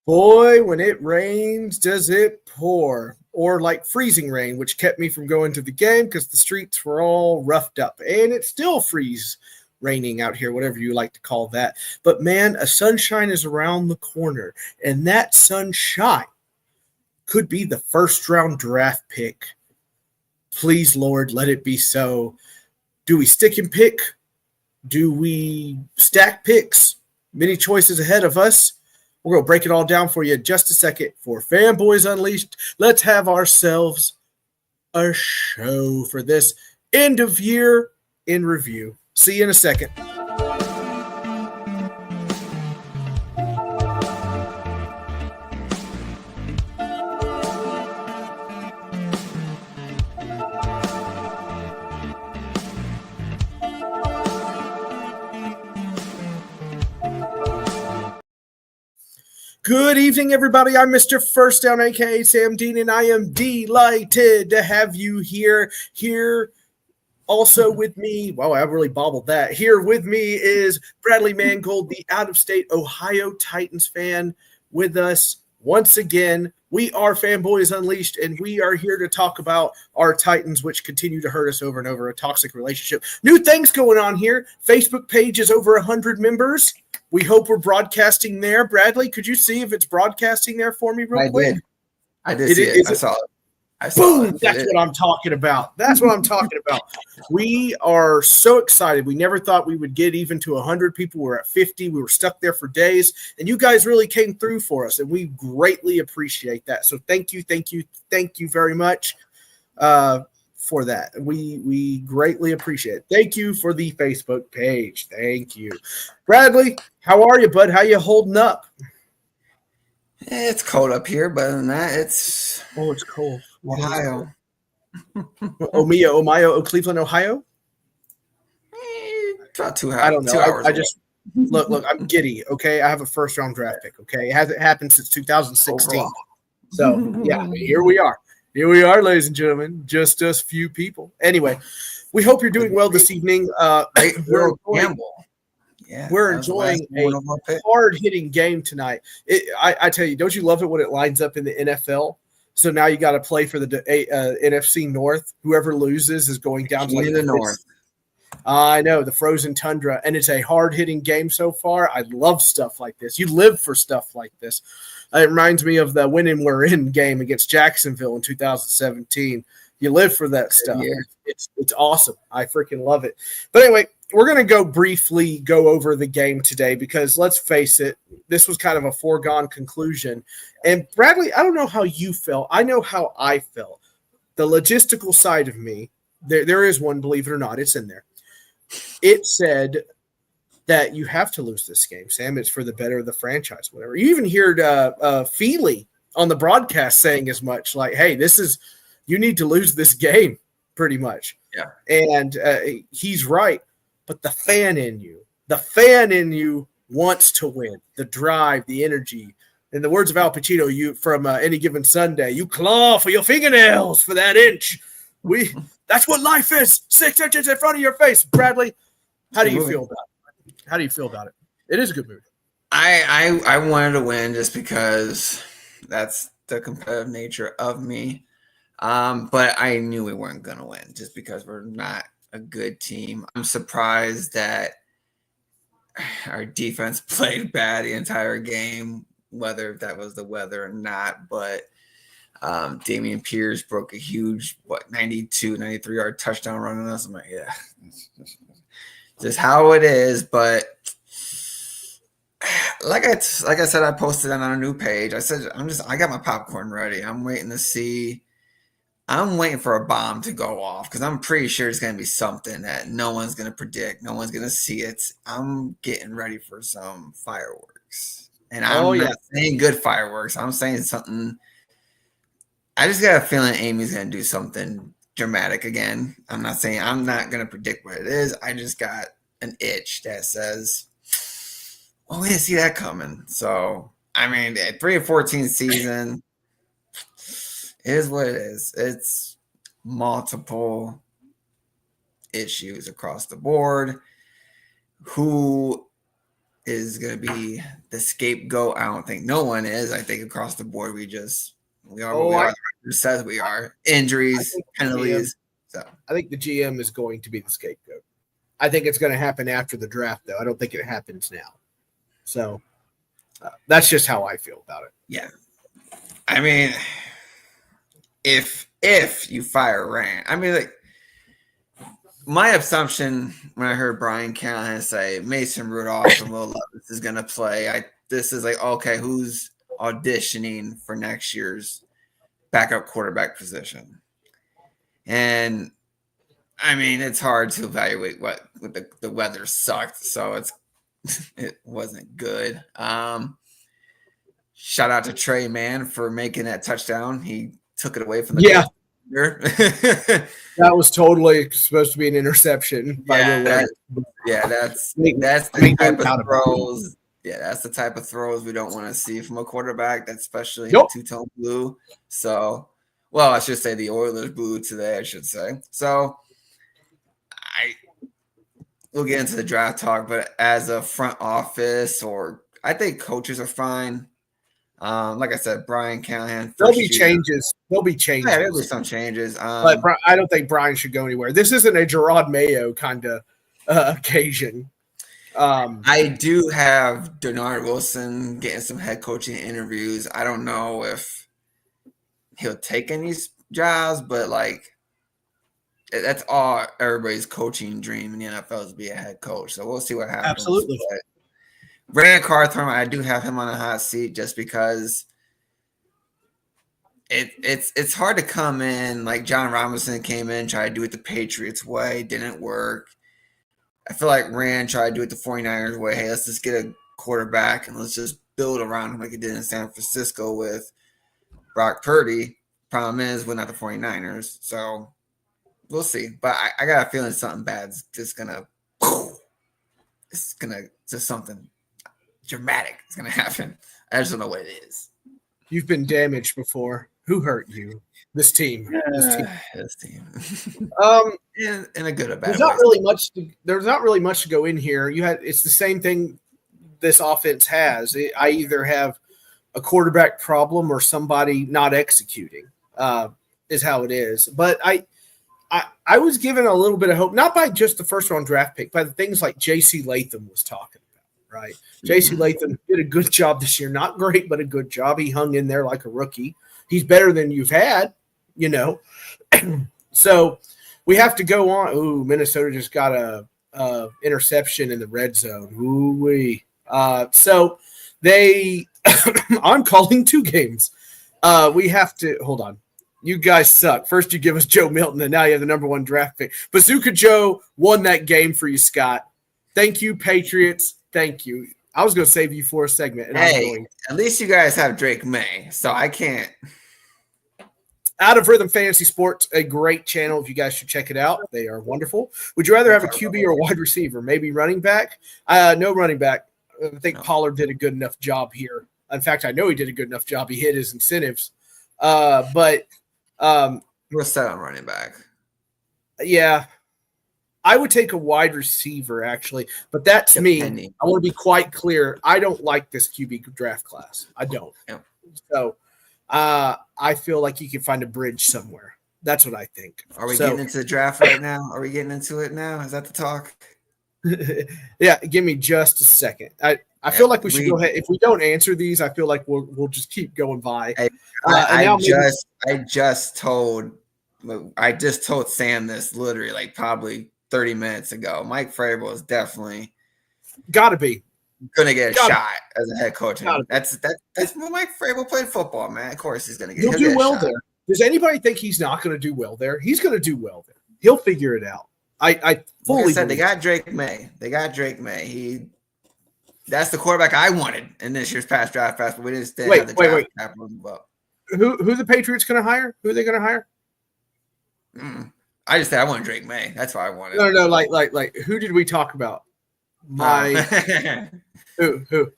Boy, when it rains, does it pour. Or like freezing rain, which kept me from going to the game because the streets were all roughed up. And it still freezes raining out here, whatever you like to call that. But man, a sunshine is around the corner. And that sunshine could be the first round draft pick. Please, Lord, let it be so. Do we stick and pick? Do we stack picks? Many choices ahead of us. We're going to break it all down for you in just a second for Fanboys Unleashed. Let's have ourselves a show for this end of year in review. See you in a second. Good evening, everybody. I'm Mr. First Down, aka Sam Dean, and I am delighted to have you here. Here also with me, wow, I really bobbled that. Here with me is Bradley Mangold, the out-of-state Ohio Titans fan, with us once again. We are Fanboys Unleashed, and we are here to talk about our Titans, which continue to hurt us over and over, a toxic relationship. New things going on here. Facebook page is over 100 members. We hope we're broadcasting there. Bradley, could you see if it's broadcasting there for me real quick? I did see it. I saw it. Boom! That's what I'm talking about. That's what I'm talking about. We are so excited. We never thought we would get even to 100 people. We're at 50. We were stuck there for days, and you guys really came through for us, and we greatly appreciate that. So thank you very much for that. We greatly appreciate it. Thank you for the Facebook page. Thank you. Bradley, how are you, bud? How you holding up? It's cold up here, but other than that, it's cold. Ohio. Cleveland, Ohio? About 2 hours. I don't know. I just look, I'm giddy, okay? I have a first round draft pick, okay? It hasn't happened since 2016. Overall. So yeah, here we are. Here we are, ladies and gentlemen. Just us few people. Anyway, we hope you're doing well this evening. We're enjoying a hard-hitting game tonight. I tell you, don't you love it when it lines up in the NFL? So now you got to play for the NFC North. Whoever loses is going down to the North. I know, the frozen tundra, and it's a hard-hitting game so far. I love stuff like this. You live for stuff like this. It reminds me of the win and we're in game against Jacksonville in 2017. You live for that stuff. Yeah. It's awesome. I freaking love it. But anyway, we're going to briefly go over the game today because let's face it, this was kind of a foregone conclusion. And Bradley, I don't know how you felt. I know how I felt. The logistical side of me, there is one, believe it or not, it's in there. It said that you have to lose this game, Sam. It's for the better of the franchise, whatever. You even heard Feely on the broadcast saying as much, like, hey, you need to lose this game, pretty much. Yeah. And he's right. But the fan in you wants to win. The drive, the energy. In the words of Al Pacino, you from Any Given Sunday, you claw for your fingernails for that inch. That's what life is. 6 inches in front of your face. Bradley, how do you feel about it? It is a good movie. I wanted to win just because that's the competitive nature of me. But I knew we weren't going to win just because we're not a good team. I'm surprised that our defense played bad the entire game, whether that was the weather or not. But Damian Pierce broke a huge, 92, 93-yard touchdown run on us. I'm like, yeah, just how it is. But like I said, I posted on our new page. I said, I got my popcorn ready. I'm waiting for a bomb to go off because I'm pretty sure it's going to be something that no one's going to predict. No one's going to see it. I'm getting ready for some fireworks. And I'm not saying good fireworks. I'm saying something. I just got a feeling Amy's going to do something dramatic again. I'm not going to predict what it is. I just got an itch that says, oh, we didn't see that coming. So, I mean, at 3-14 season, it is what it is. It's multiple issues across the board. Who is going to be the scapegoat. I don't think no one is. I think across the board, we are what we are. Who says we are? Injuries, penalties. I think the GM is going to be the scapegoat. I think it's going to happen after the draft, though. I don't think it happens now. So that's just how I feel about it. Yeah. I mean, if you fire Rand, I mean, like, my assumption when I heard Brian Callahan say Mason Rudolph and Will Levis is going to play, this is like, okay, who's auditioning for next year's backup quarterback position? And I mean, it's hard to evaluate what the weather sucked, so it wasn't good. Shout out to Trey Mann for making that touchdown. He took it away from the That was totally supposed to be an interception. That's the type of throws. Yeah, that's the type of throws we don't want to see from a quarterback, that's especially in two-tone blue. So, well, I should say the Oilers blue today, I should say. So, we'll get into the draft talk, but as a front office, I think coaches are fine. Like I said, Brian Callahan. There'll be changes. Yeah, there'll be some changes. But I don't think Brian should go anywhere. This isn't a Gerard Mayo kind of occasion. I do have Denard Wilson getting some head coaching interviews. I don't know if he'll take any jobs, but like that's all everybody's coaching dream in the NFL is to be a head coach. So we'll see what happens. Absolutely. But Rand Carthon, I do have him on a hot seat just because it's hard to come in like John Robinson came in, tried to do it the Patriots way, didn't work. I feel like Rand tried to do it the 49ers way. Hey, let's just get a quarterback and let's just build around him like it did in San Francisco with Brock Purdy. Problem is, we're not the 49ers. So we'll see. But I got a feeling something bad's just something dramatic is going to happen. I just don't know what it is. You've been damaged before. Who hurt you? This team. This team. In a good or bad there's not really much. There's not really much to go in here. It's the same thing this offense has. I either have a quarterback problem or somebody not executing. Is how it is. But I was given a little bit of hope, not by just the first round draft pick, by the things like J.C. Latham was talking about, right? J.C. Latham did a good job this year. Not great, but a good job. He hung in there like a rookie. He's better than you've had, you know. So we have to go on. Ooh, Minnesota just got a interception in the red zone. Ooh-wee. So they – I'm calling 2 games. We have to – hold on. You guys suck. First you give us Joe Milton, and now you have the number 1 draft pick. Bazooka Joe won that game for you, Scott. Thank you, Patriots. Thank you. I was going to save you for a segment. And hey, at least you guys have Drake May, so I can't. Out of Rhythm Fantasy Sports, a great channel. If you guys should check it out, they are wonderful. Would you rather have a QB or a wide receiver? Maybe running back? No running back. I think Pollard did a good enough job here. In fact, I know he did a good enough job. He hit his incentives. But we're set on running back. Yeah. I would take a wide receiver, actually, but that's me. I want to be quite clear. I don't like this QB draft class. I don't. Yeah. So I feel like you can find a bridge somewhere. That's what I think. Are we getting into the draft right now? Are we getting into it now? Is that the talk? Yeah, give me just a second. I feel like we should go ahead. If we don't answer these, I feel like we'll just keep going by. I just told Sam this literally like probably 30 minutes ago. Mike Vrabel is definitely gotta be gonna get a shot as a head coach. That's when Mike Vrabel played football, man. Of course he's gonna get. He'll do well there. Does anybody think he's not gonna do well there? He's gonna do well there. He'll figure it out. I fully said they got Drake May. That's the quarterback I wanted in this year's past draft class, but we didn't stay. Wait. Who the Patriots gonna hire? Who are they gonna hire? I just said I want Drake May. That's what I wanted. No. Like who did we talk about? Who?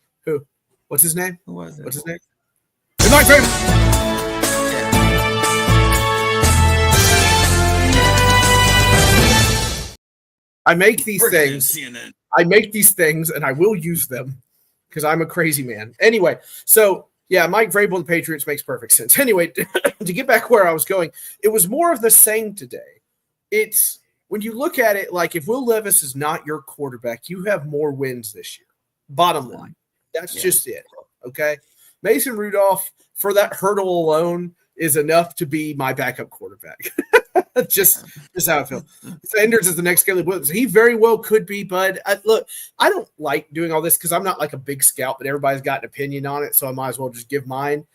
What's his name? Who was it? What's his name? It's Mike Vrabel. I make these things. I make these things and I will use them because I'm a crazy man. Anyway, so yeah, Mike Vrabel and the Patriots makes perfect sense. Anyway, to get back where I was going, it was more of the same today. It's when you look at it, like if Will Levis is not your quarterback, you have more wins this year. Bottom line. That's just it. Okay. Mason Rudolph, for that hurdle alone, is enough to be my backup quarterback. just how I feel. Sanders is the next Caleb Williams. He very well could be, but look, I don't like doing all this because I'm not like a big scout, but everybody's got an opinion on it, so I might as well just give mine.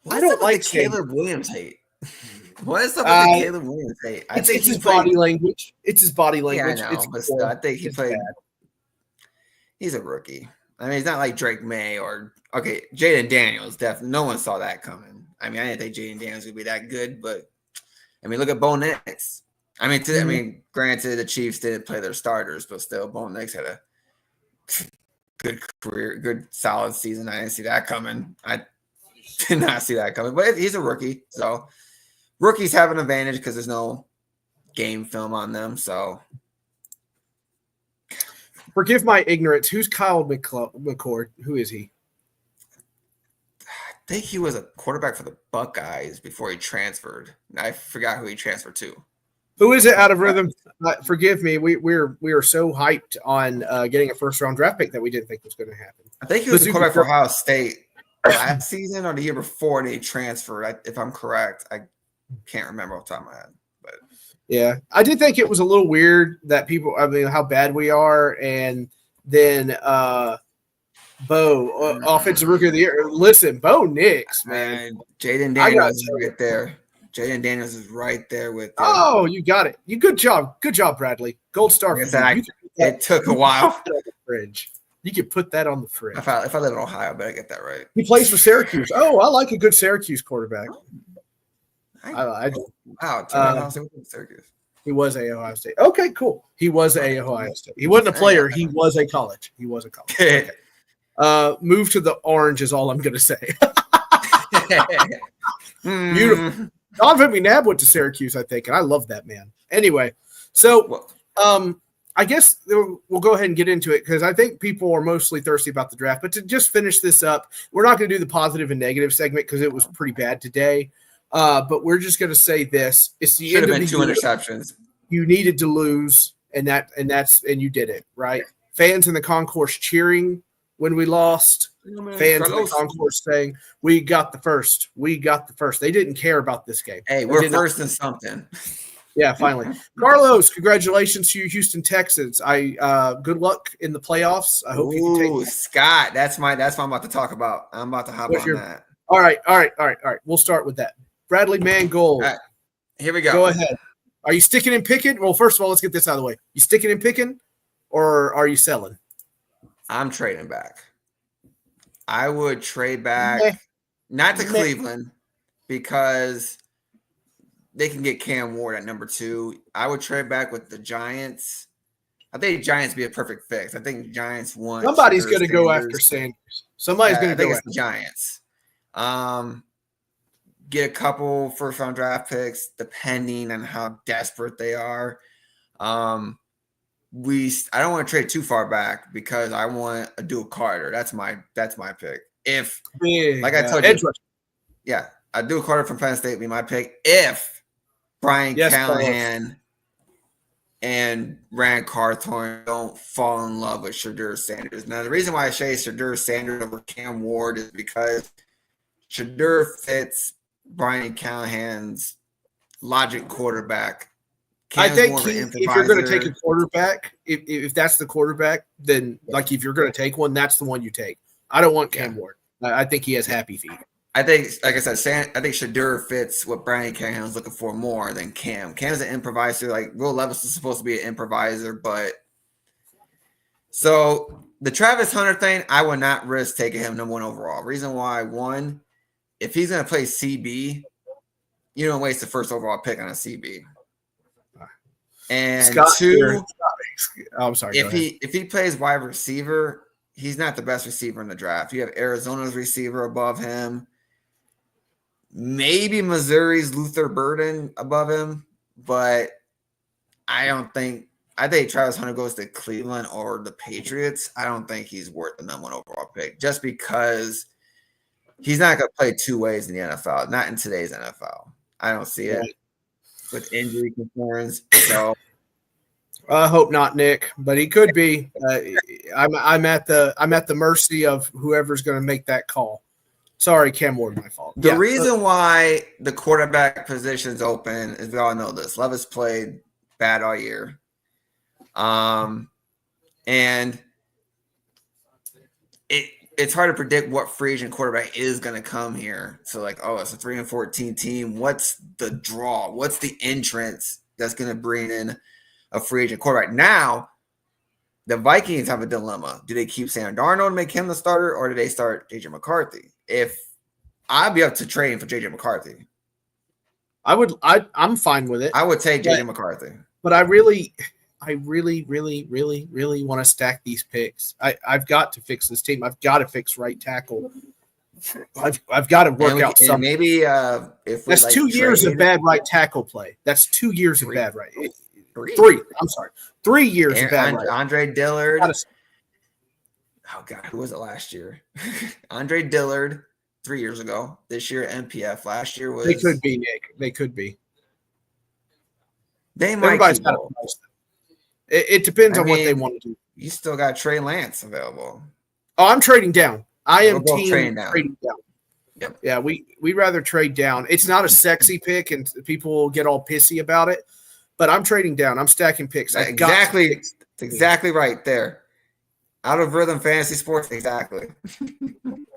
I don't like Caleb Williams hate. What is up with the Caleb Williams hate? I think it's his body language. It's his body language. Yeah, I know, but still, I think he played. Bad. He's a rookie. I mean, he's not like Drake May or Jaden Daniels. Definitely, no one saw that coming. I mean, I didn't think Jaden Daniels would be that good, but I mean, look at Bo Nix. I mean, granted, the Chiefs didn't play their starters, but still, Bo Nix had a good career, good solid season. I didn't see that coming. I did not see that coming, but he's a rookie, so rookies have an advantage because there's no game film on them. So, forgive my ignorance. Who's Kyle McCord? Who is he? I think he was a quarterback for the Buckeyes before he transferred. I forgot who he transferred to. Who is it out of rhythm? Forgive me. We are so hyped on getting a first-round draft pick that we didn't think was going to happen. I think he was a quarterback for Ohio State last season or the year before they transferred. If I'm correct, I can't remember off the top of my head. But yeah, I did think it was a little weird that people. I mean, how bad we are, and then Bo, offensive rookie of the year. Listen, Bo Nix, man. Jaden Daniels is right there. Jaden Daniels is right there with. Oh, you got it. Good job, Bradley. Gold star. It took a while. Fridge. You could put that on the fridge. If I live in Ohio, I better get that right. He plays for Syracuse. Oh, I like a good Syracuse quarterback. Syracuse. He was a Ohio State. Okay, cool. He was a Ohio State. He wasn't a player. He was a college. Okay. Move to the orange is all I'm going to say. Beautiful. Donovan McNabb went to Syracuse, I think, and I love that man. Anyway, so I guess we'll go ahead and get into it because I think people are mostly thirsty about the draft. But to just finish this up, we're not going to do the positive and negative segment because it was pretty bad today. But we're just going to say this: it's the end of the year. Should have been 2 interceptions. You needed to lose, and you did it, right? Fans in the concourse cheering when we lost. Fans in the concourse saying, "We got the first. We got the first." They didn't care about this game. Hey, we're first in something. Yeah, finally. Carlos, congratulations to you, Houston Texans. Good luck in the playoffs. I hope you can take that. Scott. That's what I'm about to talk about. I'm about to hop on that. All right. We'll start with that. Bradley Mangold. All right, here we go. Go ahead. Are you sticking and picking? Well, first of all, let's get this out of the way. You sticking and picking, or are you selling? I'm trading back. I would trade back, not to Cleveland, because they can get Cam Ward at number 2. I would trade back with the Giants. I think Giants be a perfect fix. I think Giants want somebody's going to go after Sanders. Somebody's going to go after the Giants. Get a couple first-round draft picks, depending on how desperate they are. I don't want to trade too far back because I want a dual Carter. That's my pick. If like I told you, a dual Carter from Penn State would be my pick. If Brian Callahan and Rand Carthorne don't fall in love with Shadur Sanders. Now, the reason why I say Shadur Sanders over Cam Ward is because Shadur fits Brian Callahan's logic quarterback. Cam's I think if you're going to take a quarterback, if that's the quarterback, then like if you're going to take one, that's the one you take. I don't want Cam Ward. I think he has happy feet. I think, like I said, I think Shadur fits what Brian Callahan was looking for more than Cam. Cam's an improviser. Like Will Levis is supposed to be an improviser, but so the Travis Hunter thing, I would not risk taking him number 1 overall. Reason why: 1, if he's going to play CB, you don't waste the first overall pick on a CB. And Scott, 2, I'm sorry. If he plays wide receiver, he's not the best receiver in the draft. You have Arizona's receiver above him, maybe Missouri's Luther Burden above him, but I don't think I think Travis Hunter goes to Cleveland or the Patriots. I don't think he's worth the number one overall pick just because he's not going to play two ways in the NFL, not in today's NFL. I don't see it with injury concerns. So I hope not, Nick, but he could be. I'm at the mercy of whoever's going to make that call. Sorry, Cam Ward, my fault. The reason why the quarterback position is open is we all know this. Levis played bad all year. And it's hard to predict what free agent quarterback is going to come here. So like, oh, it's a 3-14 team. What's the draw? What's the entrance that's going to bring in a free agent quarterback? Now, the Vikings have a dilemma. Do they keep Sam Darnold and make him the starter, or do they start JJ McCarthy? If I'd be up to trading for JJ McCarthy. I'm fine with it. I would take JJ McCarthy. But I really want to stack these picks. I've got to fix this team. I've got to fix right tackle. I've got to work out something. Maybe if that's like 2 years of bad right tackle play. That's 2 years of bad right. Three. I'm sorry. 3 years of bad right. Andre Dillard. Oh God, who was it last year? Andre Dillard 3 years ago. This year MPF. Last year was. They could be, Nick. They could be. They might. Everybody's got to price them. It depends on what they want to do. You still got Trey Lance available. Oh, I'm trading down. I am trading down. Yep. Yeah, we rather trade down. It's not a sexy pick, and people get all pissy about it. But I'm trading down. I'm stacking picks. Exactly. It's exactly right there. Out of rhythm fantasy sports, exactly.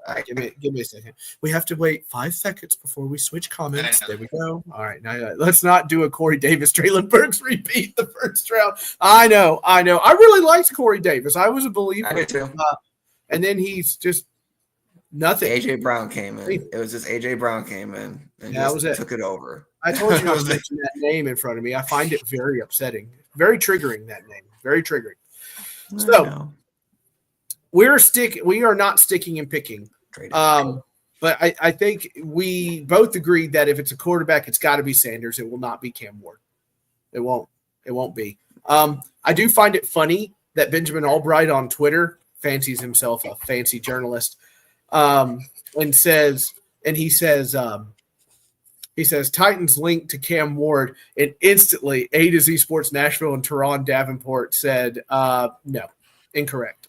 Right, give me a second. We have to wait 5 seconds before we switch comments. There we go. All right, now let's not do a Corey Davis, Traylon Burks repeat the first round. I know. I really liked Corey Davis. I was a believer. I did too. And then he's just nothing. AJ Brown came in. It was just AJ Brown came in and that was it. Took it over. I told you not to mention that name in front of me. I find it very upsetting, very triggering. That name, very triggering. So. We are not sticking and picking. But I think we both agreed that if it's a quarterback, it's got to be Sanders. It will not be Cam Ward. It won't be. I do find it funny that Benjamin Albright on Twitter fancies himself a fancy journalist, and he says Titans linked to Cam Ward, and instantly A to Z Sports Nashville and Teron Davenport said no, incorrect.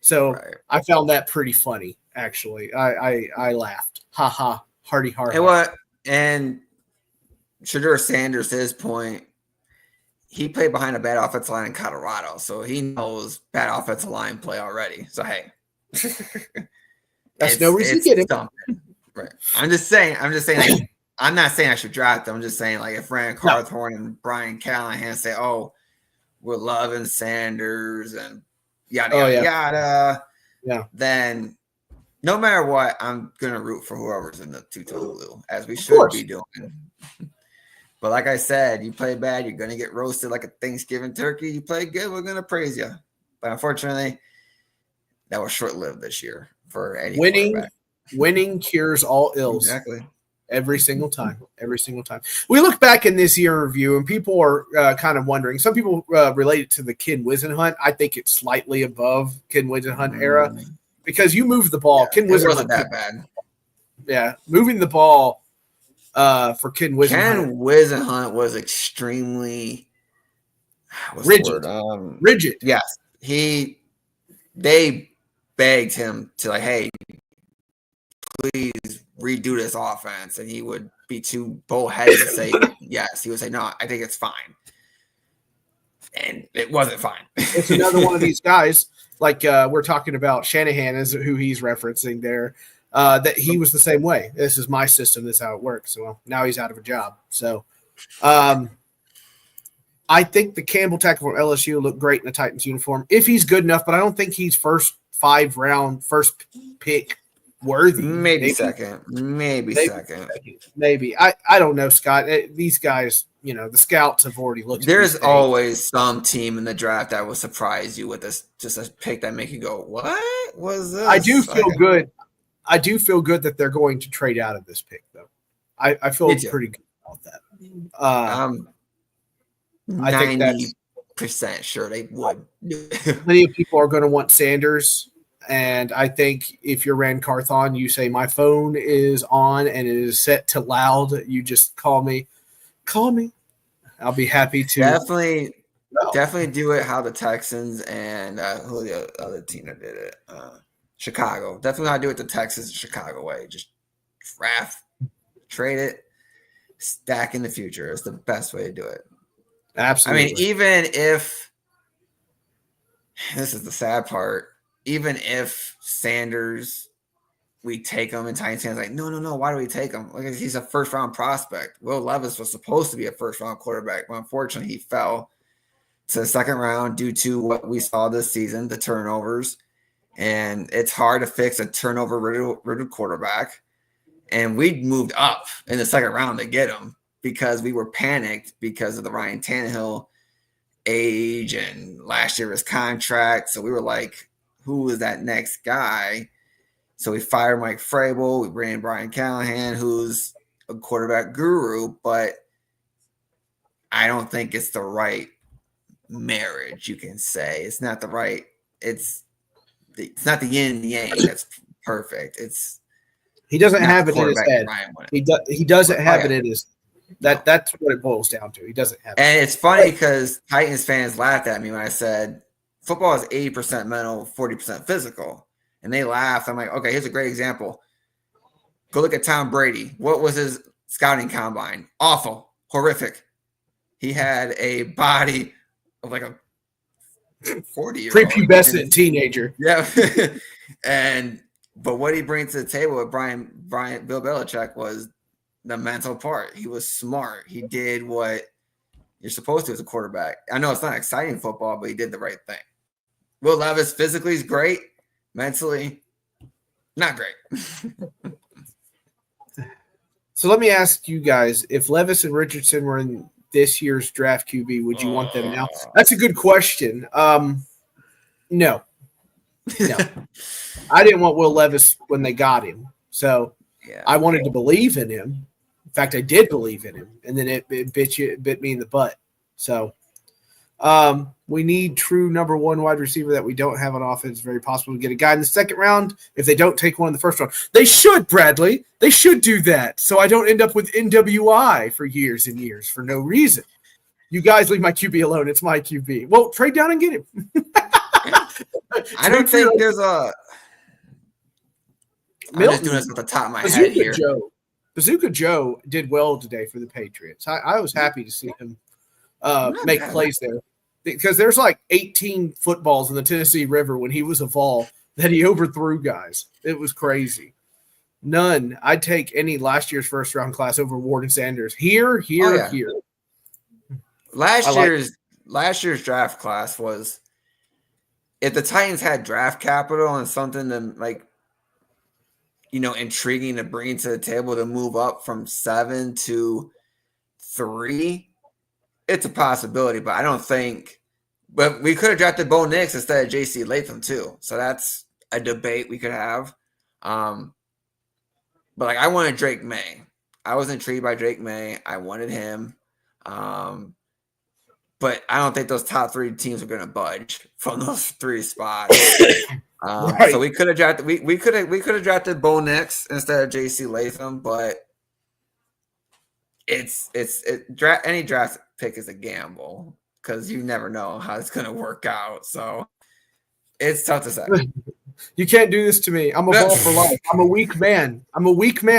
So right. I found that pretty funny, actually. I laughed. Ha ha. Hardy heart. And Shedeur Sanders, to his point, he played behind a bad offensive line in Colorado, so he knows bad offensive line play already. So hey. That's no reason to get him. Right. I'm just saying, like, I'm not saying I should draft them. I'm just saying, like, if Rand Carthorne and Brian Callahan say, oh, we're loving Sanders and yada. Yeah. Then no matter what, I'm gonna root for whoever's in the two-tone blue, as we should be doing. But like I said, you play bad, you're gonna get roasted like a Thanksgiving turkey. You play good, we're gonna praise you. But unfortunately, that was short-lived this year for any winning cures all ills. Exactly. Every single time. We look back in this year in review, and people are kind of wondering. Some people relate it to the Ken Wisenhunt. I think it's slightly above Ken Wisenhunt era because you move the ball. Yeah, Ken Wisenhunt wasn't that bad. Yeah, moving the ball for Ken Wisenhunt. Ken Wisenhunt was extremely rigid. Rigid. Yes, they begged him to like, hey, please redo this offense, and he would be too bullheaded to say yes. He would say, no, I think it's fine. And it wasn't fine. It's another one of these guys, like we're talking about Shanahan is who he's referencing there, that he was the same way. This is my system. This is how it works. Well, now he's out of a job. So I think the Campbell tackle from LSU looked great in the Titans uniform if he's good enough, but I don't think he's first pick worthy. Maybe second. Maybe. I don't know, Scott. These guys, the scouts have already looked. There's always some team in the draft that will surprise you with this, just a pick that make you go, what was this? I do feel good. I do feel good that they're going to trade out of this pick, though. I feel pretty good about that. I think sure they would. Many people are going to want Sanders. And I think if you're Rand Carthon, you say, my phone is on and it is set to loud. You just call me. Call me. I'll be happy to. Definitely do it how the Texans and who the other team that did it? Chicago. Definitely how to do it the Texans and Chicago way. Just draft, trade it, stack in the future. It's the best way to do it. Absolutely. I mean, even if this is the sad part, even if Sanders, we take him and Titans fans like, no, why do we take him? Like, he's a first round prospect. Will Levis was supposed to be a first round quarterback, but unfortunately he fell to the second round due to what we saw this season, the turnovers. And it's hard to fix a turnover riddled quarterback. And we moved up in the second round to get him because we were panicked because of the Ryan Tannehill age and last year his contract. So we were like, who is that next guy? So we fired Mike Vrabel. We bring in Brian Callahan, who's a quarterback guru, but I don't think it's the right marriage, you can say. It's not the right, it's not the yin and the yang that's perfect. He doesn't have it in his head. He doesn't have it in his that's what it boils down to. He doesn't have it. And it's funny because Titans fans laughed at me when I said football is 80% mental, 40% physical. And they laughed. I'm like, okay, here's a great example. Go look at Tom Brady. What was his scouting combine? Awful, horrific. He had a body of like a 40-year-old. Prepubescent teenager. Yeah. But what he brings to the table with Bill Belichick was the mental part. He was smart. He did what you're supposed to as a quarterback. I know it's not exciting football, but he did the right thing. Will Levis physically is great. Mentally, not great. So let me ask you guys, if Levis and Richardson were in this year's draft QB, would you want them now? That's a good question. No. I didn't want Will Levis when they got him. So I wanted to believe in him. In fact, I did believe in him. And then it bit me in the butt. So we need true number one wide receiver that we don't have on offense. It's very possible to get a guy in the second round if they don't take one in the first round. They should, Bradley. They should do that so I don't end up with NWI for years and years for no reason. You guys leave my QB alone. It's my QB. Well, trade down and get him. I don't think there's a – I'm just doing this at the top of my head here. Bazooka Joe did well today for the Patriots. I was happy to see him make plays there because there's like 18 footballs in the Tennessee River when he was a Vol that he overthrew guys. It was crazy. None. I'd take any last year's first round class over Warden Sanders. Here. Last year's draft class was, if the Titans had draft capital and something to like, intriguing to bring to the table to move up from 7 to 3, it's a possibility, but I don't think. But we could have drafted Bo Nix instead of J.C. Latham too, so that's a debate we could have. But like, I wanted Drake May. I was intrigued by Drake May. I wanted him, but I don't think those top 3 teams are going to budge from those 3 spots. Right. So we could have drafted. We could have drafted Bo Nix instead of J.C. Latham, but any draft pick is a gamble because you never know how it's going to work out. So it's tough to say. You can't do this to me. I'm a ball for life. I'm a weak man.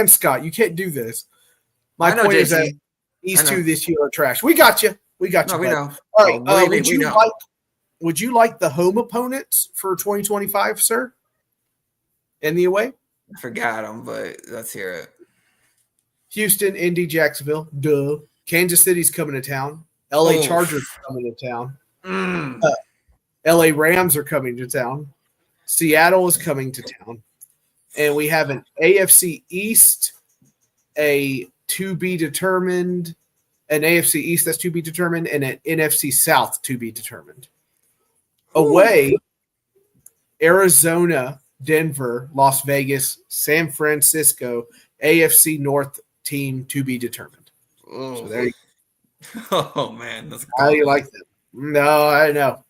Scott. You can't do this. My point is that these 2 this year are trash. We got you. We know. All right. Would you like the home opponents for 2025, sir? In the away? I forgot them, but let's hear it. Houston, Indy, Jacksonville. Duh. Kansas City's coming to town. LA Chargers are coming to town. LA Rams are coming to town. Seattle is coming to town. And we have an AFC East, a to be determined, an AFC East that's to be determined, and an NFC South to be determined. Away, Arizona, Denver, Las Vegas, San Francisco, AFC North team to be determined. Oh, so there you go. Oh man, that's how do you like them? No,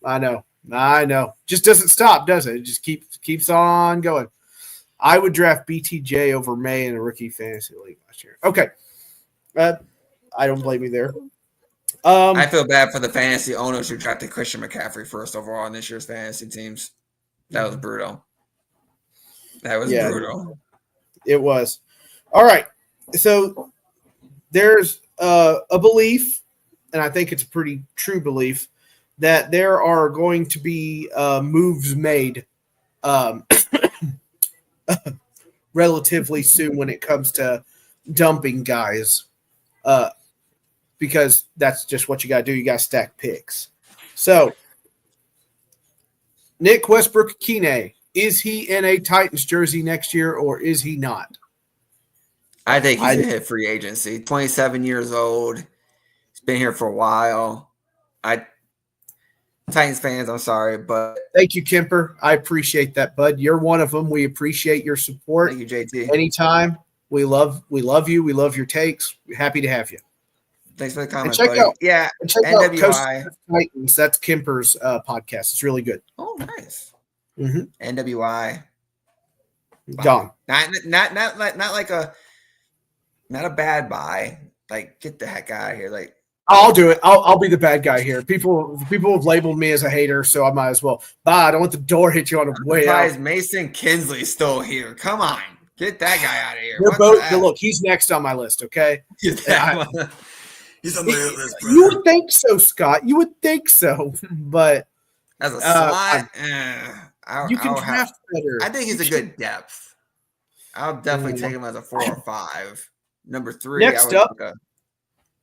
I know. Just doesn't stop, does it? It just keeps on going. I would draft BTJ over May in a rookie fantasy league last year. Okay, uh, I don't blame you there. I feel bad for the fantasy owners who drafted Christian McCaffrey first overall in this year's fantasy teams. That was brutal. That was brutal. It was. All right. So there's a belief, and I think it's a pretty true belief, that there are going to be moves made relatively soon when it comes to dumping guys, because that's just what you got to do. You got to stack picks. So, Nick Westbrook-Kine, is he in a Titans jersey next year or is he not? I think he's a hit free agency. 27 years old. He's been here for a while. Titans fans, I'm sorry, but thank you, Kemper. I appreciate that, bud. You're one of them. We appreciate your support. Thank you, JT. Anytime. We love you. We love your takes. We're happy to have you. Thanks for the comments, check buddy. out NWI. Coast Titans. That's Kemper's podcast. It's really good. Oh, nice. Mm-hmm. NWI. Gone. Not a bad buy. Like, get the heck out of here. Like, I'll do it. I'll be the bad guy here. People have labeled me as a hater, so I might as well. Bye. I don't want the door hit you on the way out. Mason Kinsley's still here. Come on, get that guy out of here. They're both. Look, he's next on my list. Okay. He's on the list. You would think so, Scott. You would think so, but as a slot, you can draft better. I think he's a good depth. I'll definitely take him as a 4 or 5. Number 3. Next up,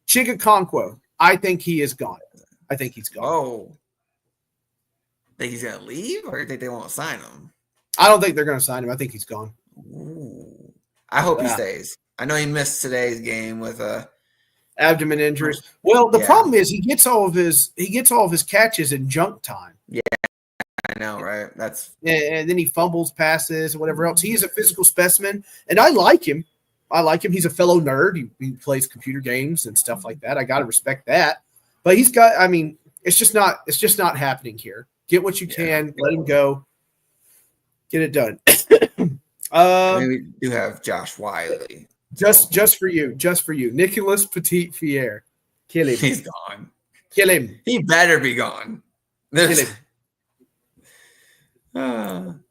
Chig Okonkwo. I think he is gone. I think he's gone. Oh. Think he's going to leave, or you think they won't sign him? I don't think they're going to sign him. I think he's gone. Ooh. I hope he stays. I know he missed today's game with abdomen injuries. Well, the problem is he gets all of his catches in junk time. Yeah, I know, right? And then he fumbles passes or whatever else. He's a physical specimen, and I like him. He's a fellow nerd. He plays computer games and stuff like that. I got to respect that. But it's just not happening here. Get what you can. Let him go. Get it done. We do have Josh Wiley. Just for you. Nicholas Petit-Fier. Kill him. He's gone. Kill him. He better be gone. Kill him.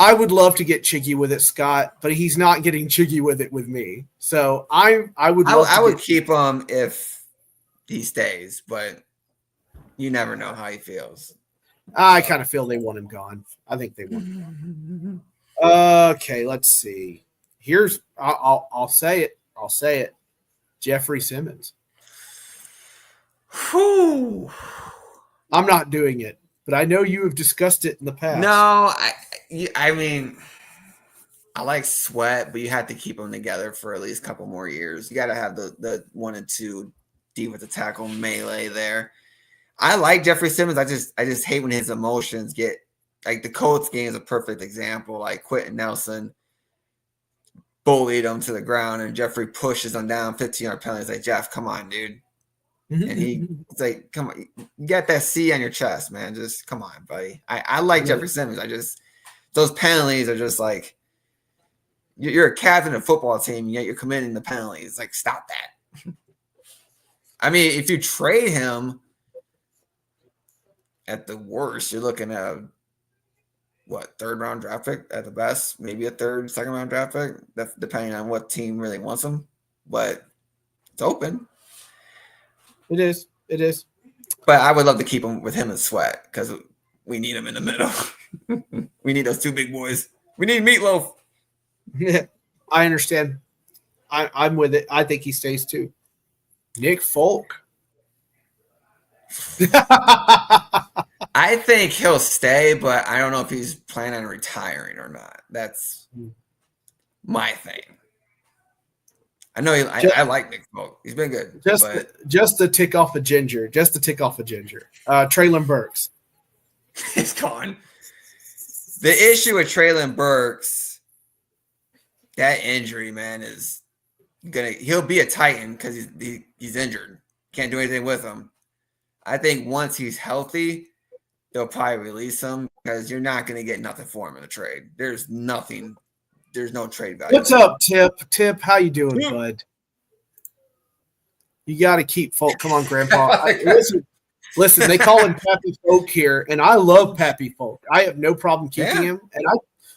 I would love to get Chiggy with it, Scott, but he's not getting Chiggy with it with me. So I would keep him if he stays, but you never know how he feels. I kind of feel they want him gone. I think they want him gone. Okay, let's see. I'll say it. Jeffrey Simmons. Whew. I'm not doing it, but I know you have discussed it in the past. No, I mean, I like Sweat, but you have to keep them together for at least a couple more years. You got to have the 1 and 2 deep with the tackle melee there. I like Jeffrey Simmons. I just hate when his emotions get like the Colts game is a perfect example. Like Quentin Nelson bullied him to the ground, and Jeffrey pushes him down 15-yard penalty. He's like, Jeff, come on, dude. And he's like, come on, you got that C on your chest, man. Just come on, buddy. I like Jeffrey Simmons. Those penalties are just like, you're a captain of a football team, yet you're committing the penalties. Like, stop that. I mean, if you trade him, at the worst, you're looking at third round draft pick at the best, maybe a second round draft pick, depending on what team really wants him. But it's open. It is. But I would love to keep him with him and Sweat because we need him in the middle. We need those 2 big boys. We need Meatloaf. Yeah, I understand. I'm with it. I think he stays too. Nick Folk. I think he'll stay, but I don't know if he's planning on retiring or not. That's my thing. I know I like Nick Folk. He's been good. Just to tick off a ginger. Traylon Burks. He's gone. The issue with Traylon Burks, that injury, man, is he'll be a Titan because he's injured. Can't do anything with him. I think once he's healthy, they'll probably release him because you're not going to get nothing for him in a trade. There's nothing. There's no trade value. What's up, Tip? Tip, how you doing, bud? You got to keep folk. Come on, Grandpa. Listen. They call him Pappy Folk here, and I love Pappy Folk. I have no problem keeping him, and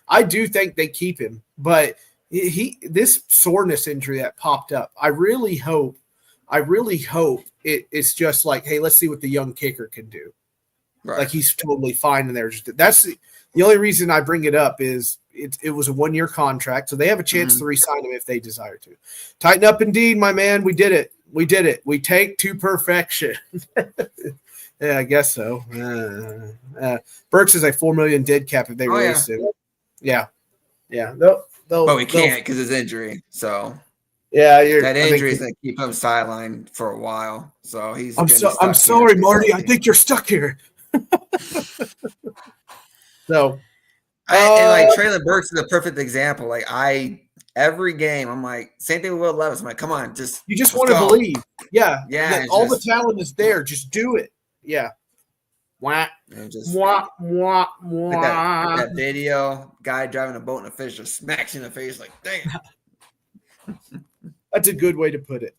I do think they keep him. But this soreness injury that popped up, I really hope it's just like, hey, let's see what the young kicker can do. Right. Like he's totally fine in there. That's the only reason I bring it up is it was a 1-year contract, so they have a chance to re-sign him if they desire to. Tighten up, indeed, my man. We did it. We take to perfection. Yeah, I guess so. Burks is a $4 million dead cap if they release him. Yeah. But we can't because of his injury. So yeah, that injury is going to keep him sidelined for a while. So he's. I'm sorry, Marty. I think you're stuck here. So, and like Traylon Burks is a perfect example. Like every game, I'm like, same thing with Will Levis. I'm like, come on, you just want to believe. Yeah. All the talent is there. Just do it. Yeah. Wah, wah, wah, wah. Like that video, guy driving a boat in a fish just smacks you in the face like, dang. That's a good way to put it.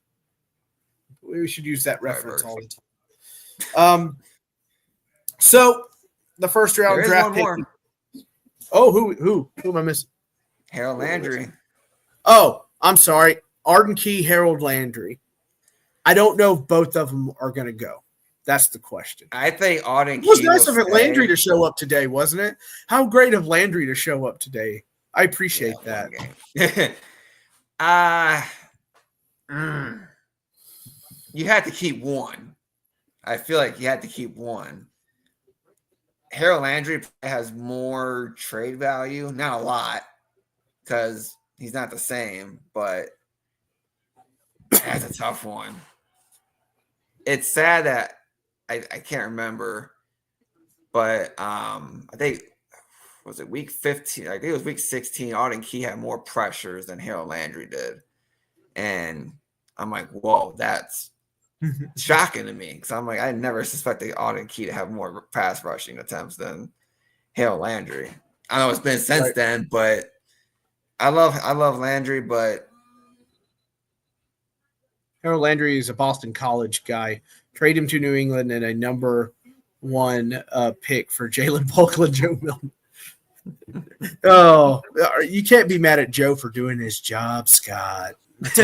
We should use that reference all the time. So the first round draft pick. Oh, who am I missing? Harold Landry. Oh, I'm sorry. Arden Key, Harold Landry. I don't know if both of them are going to go. That's the question. I think Arden Key. It was nice of Landry to show up today, wasn't it? How great of Landry to show up today. I appreciate that. You had to keep one. I feel like you had to keep one. Harold Landry has more trade value, not a lot, because he's not the same, but that's a tough one. It's sad that I can't remember, but I think was it week 15? I think it was week 16. Arden Key had more pressures than Harold Landry did, and I'm like, whoa, that's shocking to me because I'm like, I never suspected Arden Key to have more pass rushing attempts than Harold Landry. I know it's been since then, but I love Landry, but Harold Landry is a Boston College guy. Trade him to New England and a number 1 pick for Jalen Polk and Joe Milton. Oh, you can't be mad at Joe for doing his job, Scott. It's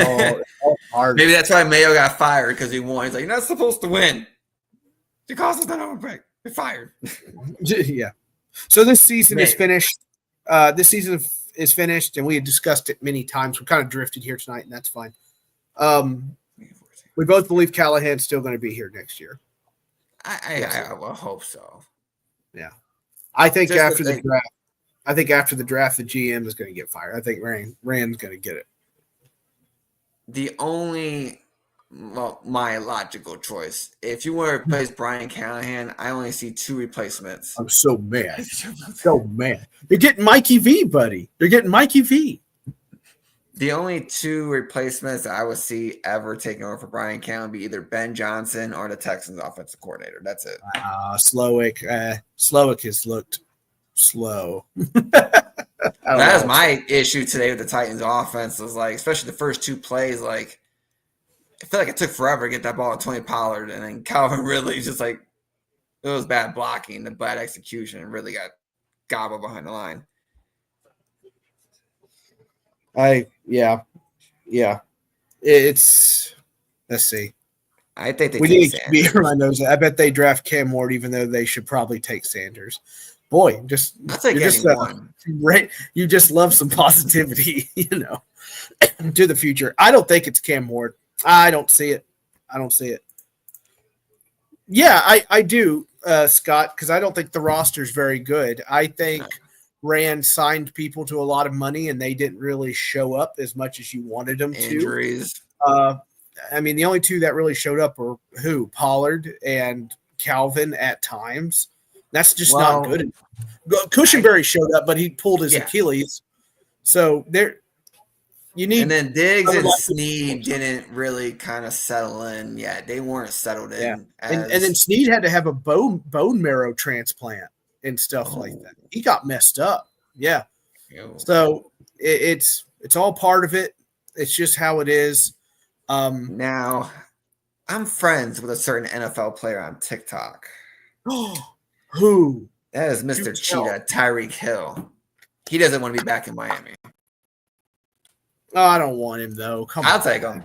all hard. Maybe that's why Mayo got fired because he won. He's like, you're not supposed to win. Because it's not over pick. You're fired. Yeah. So this season is finished. This season is finished, and we had discussed it many times. We kind of drifted here tonight, and that's fine. We both believe Callahan's still going to be here next year. I will hope so. Yeah. I think after the draft, the GM is going to get fired. I think Rand's going to get it. My logical choice. If you want to replace Brian Callahan, I only see 2 replacements. I'm so mad. They're getting Mikey V, buddy. They're getting Mikey V. The only 2 replacements that I would see ever taking over for Brian Callahan would be either Ben Johnson or the Texans offensive coordinator. That's it. Slowick. Slowick has looked slow. That was my issue today with the Titans offense. Was like, especially the first 2 plays, like I feel like it took forever to get that ball to Tony Pollard, and then Calvin Ridley just like it was bad blocking, the bad execution, and really got gobbled behind the line. It's let's see. I think they we need to be my nose. I bet they draft Cam Ward, even though they should probably take Sanders. Boy, you just love some positivity, to the future. I don't think it's Cam Ward. I don't see it. Yeah, I do, Scott, because I don't think the roster's very good. I think Rand signed people to a lot of money, and they didn't really show up as much as you wanted them to. Injuries. I mean, the only 2 that really showed up were Pollard and Calvin at times. That's just not good. Cushenberry showed up, but he pulled his Achilles. So You need, and then Diggs and Snead didn't really kind of settle in yet. They weren't settled in. And then Snead had to have a bone marrow transplant and stuff like that. He got messed up. Yeah. So it's all part of it. It's just how it is. Now, I'm friends with a certain NFL player on TikTok. Who? That is Mr. Cheetah, Tyreek Hill. He doesn't want to be back in Miami. Oh, I don't want him though. I'll take him.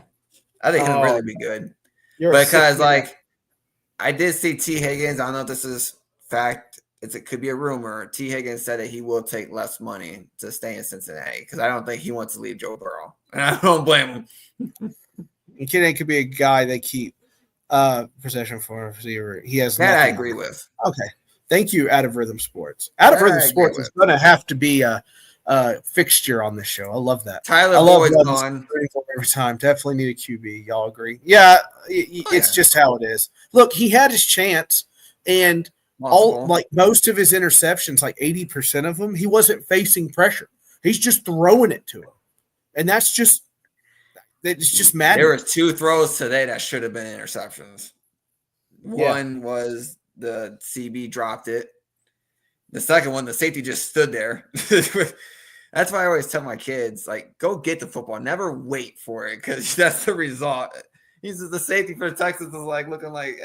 I think he'll really be good. Because I did see T. Higgins. I don't know if this is fact. It could be a rumor. T. Higgins said that he will take less money to stay in Cincinnati because I don't think he wants to leave Joe Burrow, and I don't blame him. It could be a guy they keep possession for receiver. He has that I agree with. Okay, thank you, Out of Rhythm Sports. Out of Rhythm Sports is going to have to be a fixture on this show. I love that. Tyler Boyd's gone every time. Definitely need a QB. Y'all agree? Yeah, it's just how it is. Look, he had his chance, and most of his interceptions, like 80% of them, he wasn't facing pressure. He's just throwing it to him, and it's just mad. There were 2 throws today that should have been interceptions. One was the CB dropped it. The second one, the safety just stood there. That's why I always tell my kids, like, go get the football. Never wait for it because that's the result. The safety for the Texans is like looking like,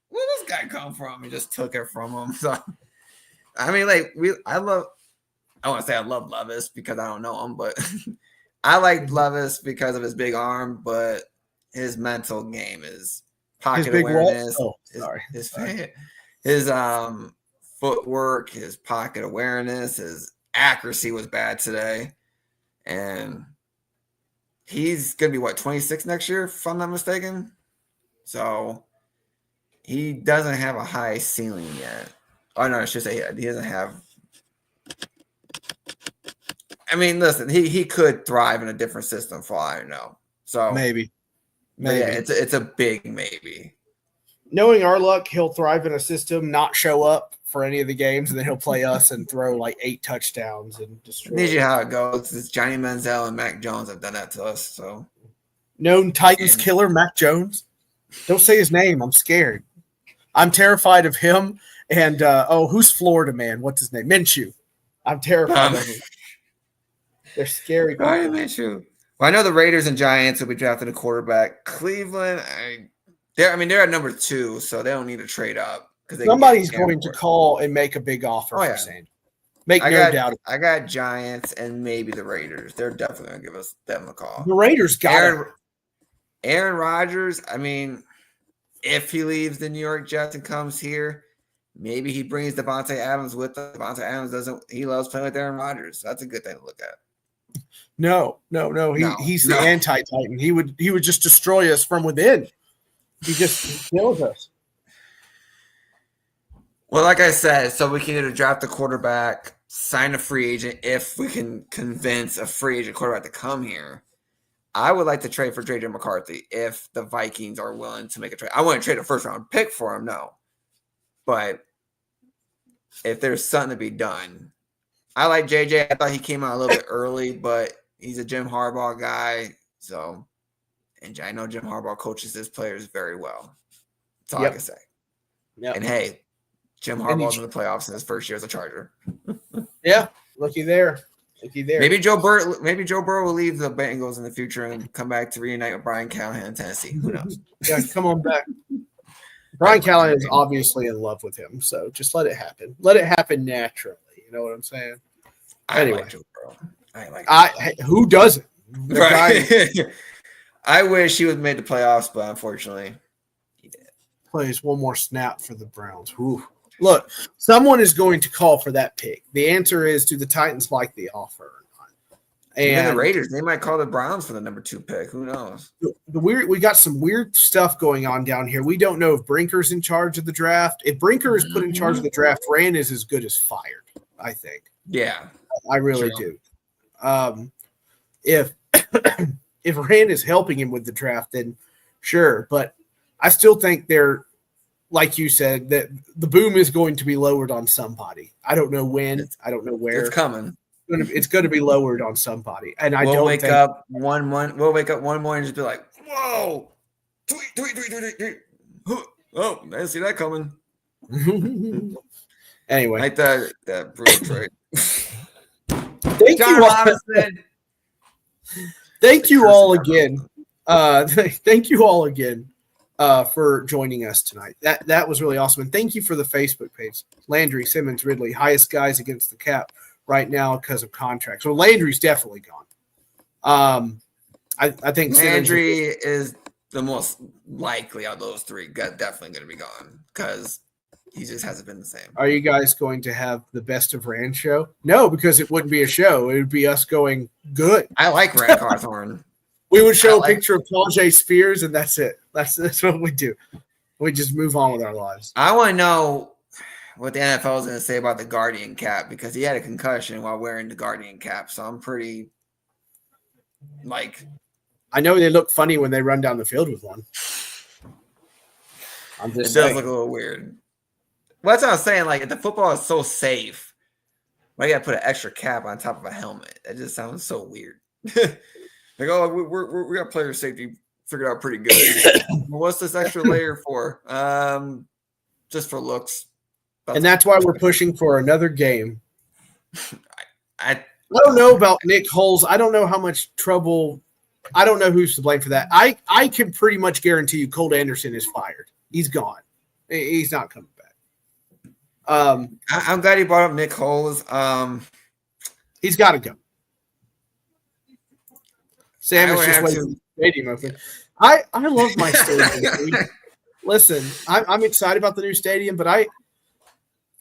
where this guy come from? He just took it from him. So, I mean, I want to say I love Levis because I don't know him, but I like Levis because of his big arm, but his mental game is pocket awareness. His footwork, his pocket awareness, his accuracy was bad today. And he's going to be, 26 next year, if I'm not mistaken? So he doesn't have a high ceiling yet. Oh, no, I should say he doesn't have. I mean, listen, he could thrive in a different system for all I know. So maybe. Yeah, it's a big maybe. Knowing our luck, he'll thrive in a system, not show up for any of the games, and then he'll play us and throw like 8 touchdowns and destroy. Usually how it goes is Johnny Manziel and Mac Jones have done that to us. So known Titans killer Mac Jones. Don't say his name. I'm scared. I'm terrified of him. And who's Florida man? What's his name? Minshew. I'm terrified of him. They're scary. Minshew. Well, I know the Raiders and Giants will be drafting a quarterback. Cleveland, they're at number 2, so they don't need to trade up. Somebody's going to call and make a big offer for Sandy. No doubt. I got Giants and maybe the Raiders. They're definitely going to give them a call. The Raiders got Aaron Rodgers, I mean, if he leaves the New York Jets and comes here, maybe he brings Devontae Adams with him. Devontae Adams he loves playing with Aaron Rodgers. So that's a good thing to look at. No. He's the anti-Titan. He would just destroy us from within. He just kills us. Well, like I said, so we can either draft a quarterback, sign a free agent if we can convince a free agent quarterback to come here. I would like to trade for J.J. McCarthy if the Vikings are willing to make a trade. I wouldn't trade a first-round pick for him, no. But if there's something to be done. I like J.J. I thought he came out a little bit early, but he's a Jim Harbaugh guy. So, and I know Jim Harbaugh coaches his players very well. That's all I can say. Yep. And, hey, Jim Harbaugh's in the playoffs in his first year as a Charger. Yeah, looky there. Maybe Joe Burrow will leave the Bengals in the future and come back to reunite with Brian Callahan in Tennessee. Who knows? Yeah, come on back. Brian Callahan is obviously in love with him, so just let it happen. Let it happen naturally. You know what I'm saying? Anyway, I like Joe Burrow. Who doesn't? Right. I wish he would have made the playoffs, but unfortunately, he did. Plays one more snap for the Browns. Whew. Look, someone is going to call for that pick. The answer is, do the Titans like the offer or not? And even the Raiders, they might call the Browns for the number 2 pick. Who knows? We got some weird stuff going on down here. We don't know if Brinker's in charge of the draft. If Brinker is put in charge of the draft, Rand is as good as fired, I think. Yeah. I really do. If Rand is helping him with the draft, then sure. But I still think they're, like you said, that the boom is going to be lowered on somebody. I don't know when. I don't know where. It's coming. it's gonna be lowered on somebody, and I we'll don't wake think up one morning. We'll wake up one morning and just be like, "Whoa, tweet. Oh, I didn't see that coming." Anyway, Like that brutal trade. thank John you all. Robinson. Thank you all again. Thank you all again for joining us tonight. That was really awesome. And thank you for the Facebook page. Landry, Simmons, Ridley, highest guys against the cap right now because of contracts. Well, Landry's definitely gone. I think Landry is the most likely out of those three. Definitely going to be gone because he just hasn't been the same. Are you guys going to have the best of Rand show? No, because it wouldn't be a show. It would be us going good. I like Rand Carthorne. We would show a picture of Tajay Spears, and that's it. That's what we do. We just move on with our lives. I want to know what the NFL is going to say about the Guardian cap because he had a concussion while wearing the Guardian cap. So I'm pretty I know they look funny when they run down the field with one. It does look a little weird. Well, that's what I was saying. Like, if the football is so safe, why you got to put an extra cap on top of a helmet? That just sounds so weird. Like, oh, we got player safety figured out pretty good. What's this extra layer for? Just for looks. That's why we're pushing for another game. I don't know about Nick Holes. I don't know how much trouble. I don't know who's to blame for that. I can pretty much guarantee you Colt Anderson is fired. He's gone. He's not coming back. I'm glad he brought up Nick Holes. He's got to go. Sam is just waiting for the stadium open. I love my stadium. Listen, I'm excited about the new stadium, but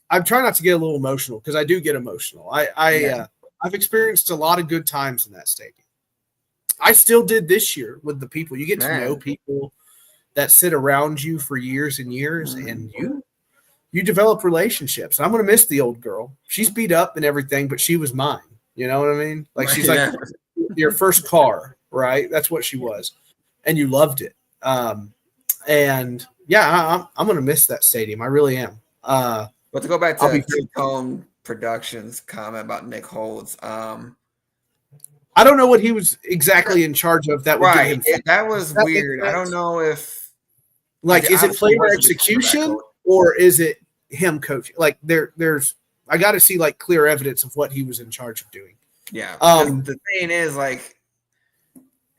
I'm trying not to get a little emotional because I do get emotional. I've experienced a lot of good times in that stadium. I still did this year with the people. You get to know people that sit around you for years and years, and you develop relationships. I'm going to miss the old girl. She's beat up and everything, but she was mine. You know what I mean? Like she's like your first car, right? That's what she was. And you loved it. And yeah, I'm going to miss that stadium. I really am. But to go back to Two-Tone Productions comment about Nick Holes, I don't know what he was exactly in charge of. That would get him. That was weird. I don't know if is it flavor execution or is it him coaching? Like there's I got to see like clear evidence of what he was in charge of doing. Yeah. The thing is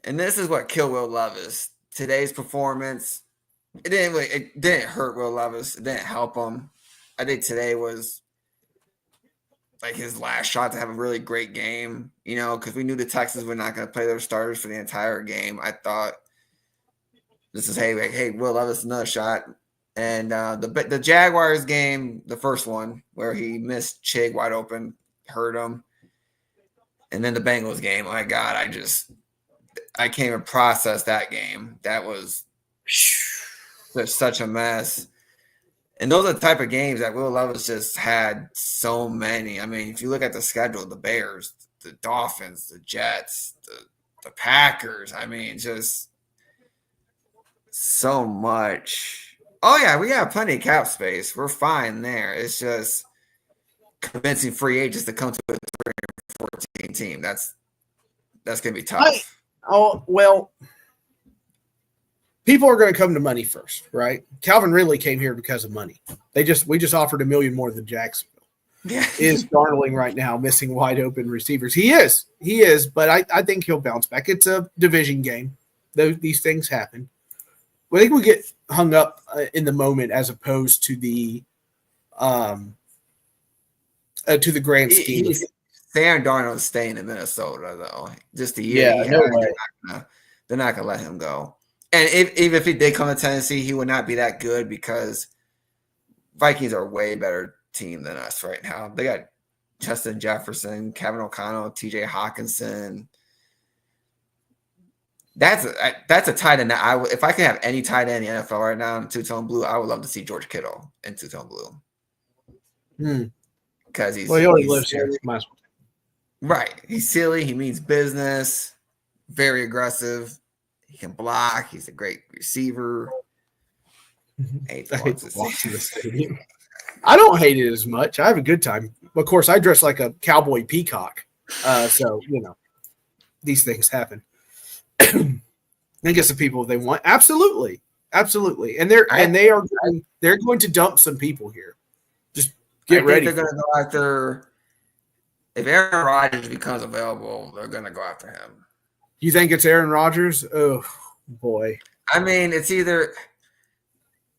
and this is what killed Will Levis. Today's performance, it didn't hurt Will Levis. It didn't help him. I think today was like his last shot to have a really great game, because we knew the Texans were not going to play their starters for the entire game. I thought this is, hey, Will Levis, another shot. And the Jaguars game, the first one where he missed Chig wide open, hurt him. And then the Bengals game, my God, I can't even process that game. That was such a mess. And those are the type of games that Will Levis just had so many. I mean, if you look at the schedule, the Bears, the Dolphins, the Jets, the Packers, I mean, just so much. Oh, yeah, we have plenty of cap space. We're fine there. It's just convincing free agents to come to a 3-14 team. That's going to be tough. People are going to come to money first, right? Calvin Ridley came here because of money. We just offered $1 million more than Jacksonville. Yeah. Is darling right now, missing wide open receivers. He is, but I think he'll bounce back. It's a division game. These things happen. I think we get hung up in the moment as opposed to the grand scheme. Sam Darnold's staying in Minnesota though. Just a year. Yeah, no way. They're not gonna let him go. And even if he did come to Tennessee, he would not be that good because Vikings are a way better team than us right now. They got Justin Jefferson, Kevin O'Connell, TJ Hawkinson. That's a tight end that if I could have any tight end in the NFL right now in two-tone blue, I would love to see George Kittle in two-tone blue. Because he already lives here. Right. He's silly. He means business. Very aggressive. He can block. He's a great receiver. I hate to walk to the stadium. I don't hate it as much. I have a good time. Of course, I dress like a cowboy peacock. So these things happen. They get some people they want. Absolutely, and they're going to dump some people here. Just get ready. They're going to go after. If Aaron Rodgers becomes available, they're going to go after him. You think it's Aaron Rodgers? Oh boy. I mean, it's either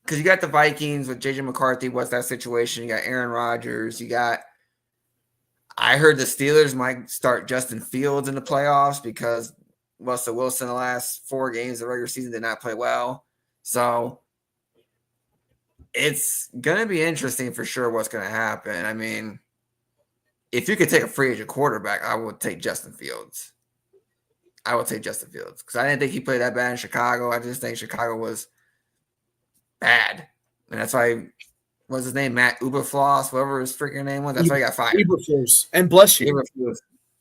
because you got the Vikings with JJ McCarthy. What's that situation? You got Aaron Rodgers. I heard the Steelers might start Justin Fields in the playoffs because Russell Wilson the last 4 games of the regular season did not play well. So it's going to be interesting for sure what's going to happen. I mean, if you could take a free agent quarterback, I would take Justin Fields. Because I didn't think he played that bad in Chicago. I just think Chicago was bad. And that's why, what's his name? Matt Uberfloss, whatever his freaking name was. That's why he got fired. Uberfloss. And bless you.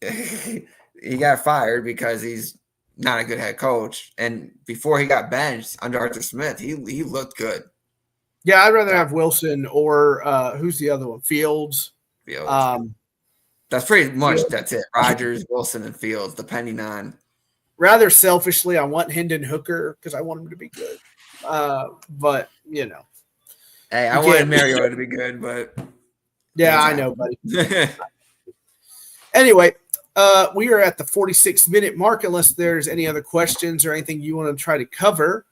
He got fired because he's not a good head coach. And before he got benched under Arthur Smith, he looked good. Yeah, I'd rather have Wilson or who's the other one? Fields. That's pretty much that's it. Rodgers, Wilson, and Fields, depending on. Rather selfishly, I want Hendon Hooker because I want him to be good. But hey, I wanted Mariota to be good, but yeah, I know, buddy. Anyway, we are at the 46-minute mark. Unless there's any other questions or anything you want to try to cover,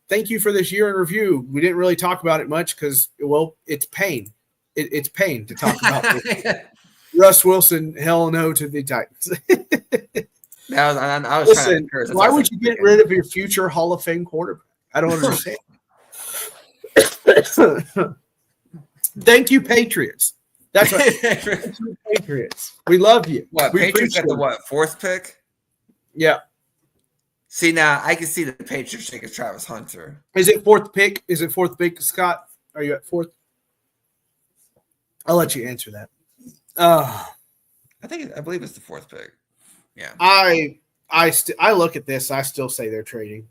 thank you for this year in review. We didn't really talk about it much because, it's pain. It's pain to talk about this. Russ Wilson, hell no to the Titans. I was Listen, why would you get rid of your future Hall of Fame quarterback? I don't understand. Thank you, Patriots. That's right. Patriots. We love you. What, Patriots got the 4th pick? Yeah. See, now I can see the Patriots taking Travis Hunter. Is it 4th pick? Is it 4th pick, Scott? Are you at 4th? I'll let you answer that. I believe it's the 4th pick. Yeah. I look at this. I still say they're trading.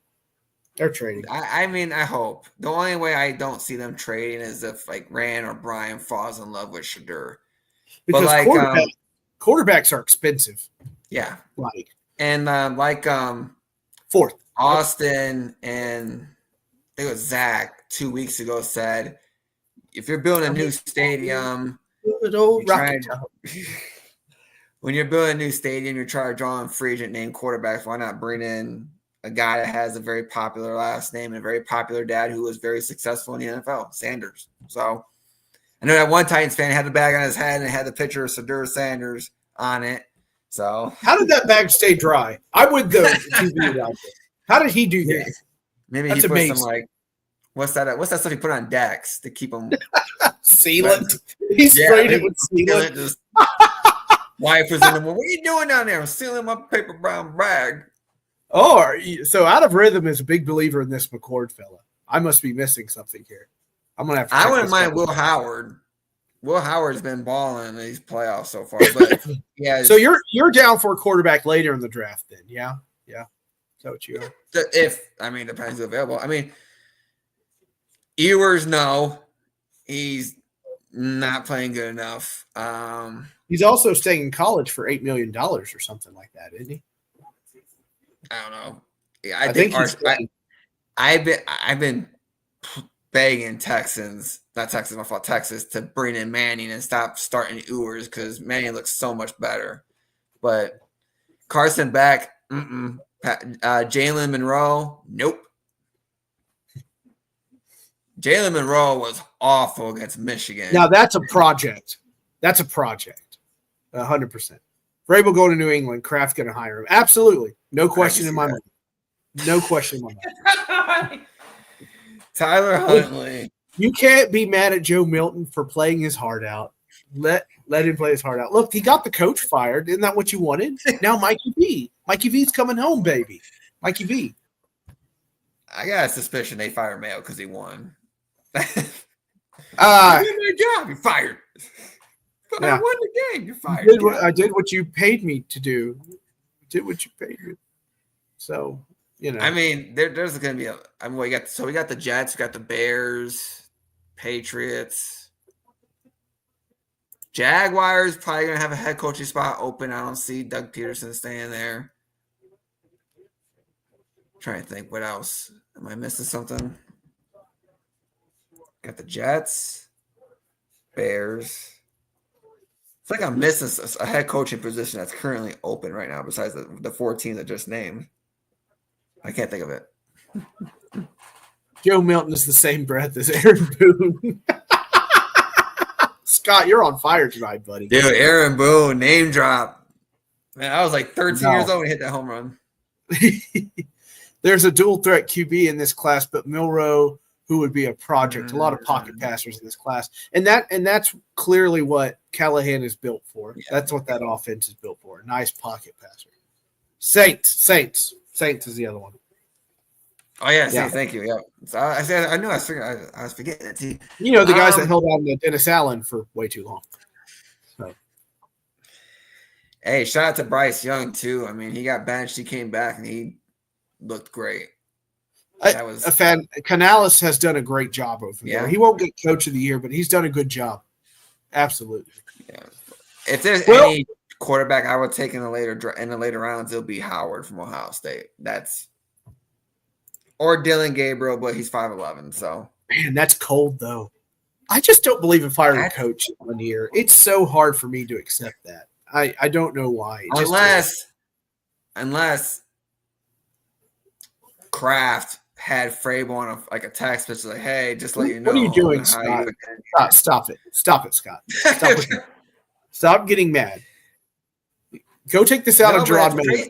They're trading. I mean, I hope. The only way I don't see them trading is if Rand or Brian falls in love with Shadur. Because quarterbacks are expensive. Yeah. And 4th. Austin and I think it was Zach 2 weeks ago said, if you're building a new stadium, when you're building a new stadium, you're trying to draw on free agent name quarterbacks. Why not bring in a guy that has a very popular last name and a very popular dad who was very successful in the NFL, Sanders? So I know that one Titans fan had the bag on his head and it had the picture of Shadur Sanders on it. So how did that bag stay dry? I would go TV out there. How did he do that? Yeah. Maybe that's he put amazing. Some what's that stuff he put on decks to keep them sealant? He sprayed it with sealant. Wife was in the morning. What are you doing down there? I'm sealing my paper brown bag. Oh, so Out of Rhythm is a big believer in this McCord fella. I must be missing something here. I'm gonna have to. I wouldn't mind Will Howard. Will Howard's been balling in these playoffs so far, but yeah. So you're down for a quarterback later in the draft, then? Yeah. Is that what you are? Depends who's available. I mean, Ewers, no, he's not playing good enough. He's also staying in college for $8 million or something like that, isn't he? I don't know. Yeah, I think I've been begging Texas to bring in Manning and stop starting Ewers because Manning looks so much better. But Carson Beck, Jalen Monroe, nope. Jalen Monroe was awful against Michigan. Now that's a project. 100%. Vrabel going to New England. Kraft's going to hire him. Absolutely. No question in my mind. No question in my mind. Tyler Huntley. You can't be mad at Joe Milton for playing his heart out. Let him play his heart out. Look, he got the coach fired. Isn't that what you wanted? Now Mikey V. Mikey V's coming home, baby. Mikey V. I got a suspicion they fired Mayo because he won. You did my job. You're fired. But yeah. I won the game. You're fired. I did what you paid me to do. So, I mean, there's going to be we got the Jets, we got the Bears, Patriots. Jaguars probably going to have a head coaching spot open. I don't see Doug Peterson staying there. Trying to think what else. Am I missing something? Got the Jets, Bears. It's like I'm missing a head coaching position that's currently open right now besides the 4 teams I just named. I can't think of it. Joe Milton is the same breath as Aaron Boone. Scott, you're on fire tonight, buddy. Dude, Aaron Boone, name drop. Man, I was like 13 years old when he hit that home run. There's a dual threat QB in this class, but Milroe, who would be a project, a lot of pocket passers in this class. And that's clearly what Callahan is built for. Yeah. That's what that offense is built for. A nice pocket passer. Saints is the other one. Oh, yeah. Thank you. Yeah. So I knew I was forgetting it. See, you know, the guys that held on to Dennis Allen for way too long. So. Hey, shout out to Bryce Young, too. I mean, he got benched. He came back, and he looked great. Canales has done a great job over there. He won't get coach of the year, but he's done a good job. Absolutely. Yeah. If there's any quarterback I would take in the later rounds, it'll be Howard from Ohio State. Or Dylan Gabriel, but he's 5'11", so. Man, that's cold, though. I just don't believe in firing a coach in 1 year. It's so hard for me to accept that. I don't know why. Unless Kraft had Frable on a text message like, hey, just let you know. What are you doing, Scott? Stop it, Scott. Stop getting mad. Go take this out of Gerard Mayo.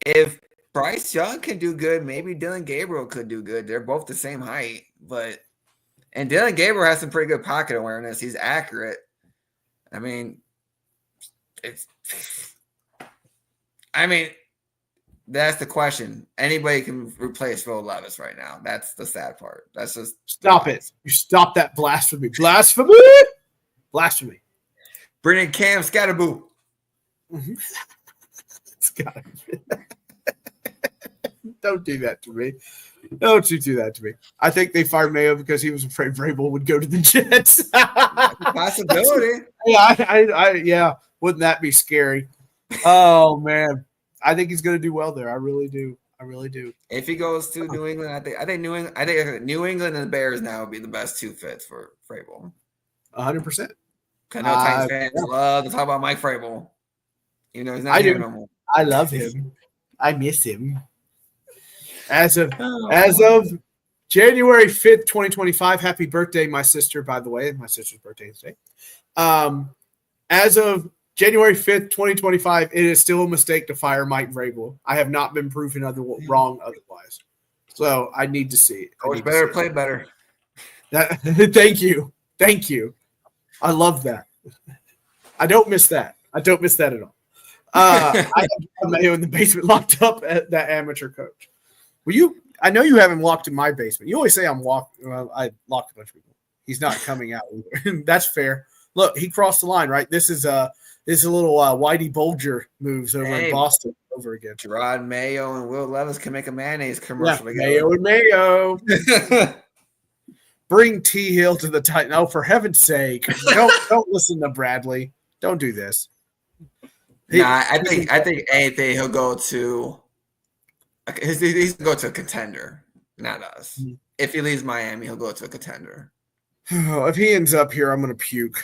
If Bryce Young can do good, maybe Dylan Gabriel could do good. They're both the same height, and Dylan Gabriel has some pretty good pocket awareness. He's accurate. I mean, that's the question. Anybody can replace Phil Levis right now. That's the sad part. That's just stop it. You stop that blasphemy. Blasphemy. Bring in Cam Scatterboo. Don't do that to me. Don't you do that to me. I think they fired Mayo because he was afraid Vrabel would go to the Jets. Possibility. Yeah. Wouldn't that be scary? Oh, man. I think he's going to do well there. I really do. If he goes to New England, I think New England and the Bears now would be the best two fits for Vrabel. 100%. I know Titans fans love to talk about Mike Vrabel. You know, he's not here no more. I love him. I miss him. As of January 5th, 2025, happy birthday, my sister, by the way. My sister's birthday is today. As of January 5th, 2025, it is still a mistake to fire Mike Vrabel. I have not been proven wrong otherwise. So I need to see it. Coach better play better. Thank you. I love that. I don't miss that. At all. I have Mayo in the basement locked up at that amateur coach. I know you haven't walked in my basement. You always say I'm walked. Well, I locked a bunch of people. He's not coming out either. That's fair. Look, he crossed the line, right? This is a little Whitey Bulger moves over in Boston over again. Gerard Mayo and Will Levis can make a mayonnaise commercial together. Mayo and Mayo. Bring T. Hill to the Titan. Oh, for heaven's sake. Don't listen to Bradley. Don't do this. I think anything he'll go to he's going to go to a contender, not us. Mm-hmm. If he leaves Miami, he'll go to a contender. Oh, if he ends up here, I'm going to puke.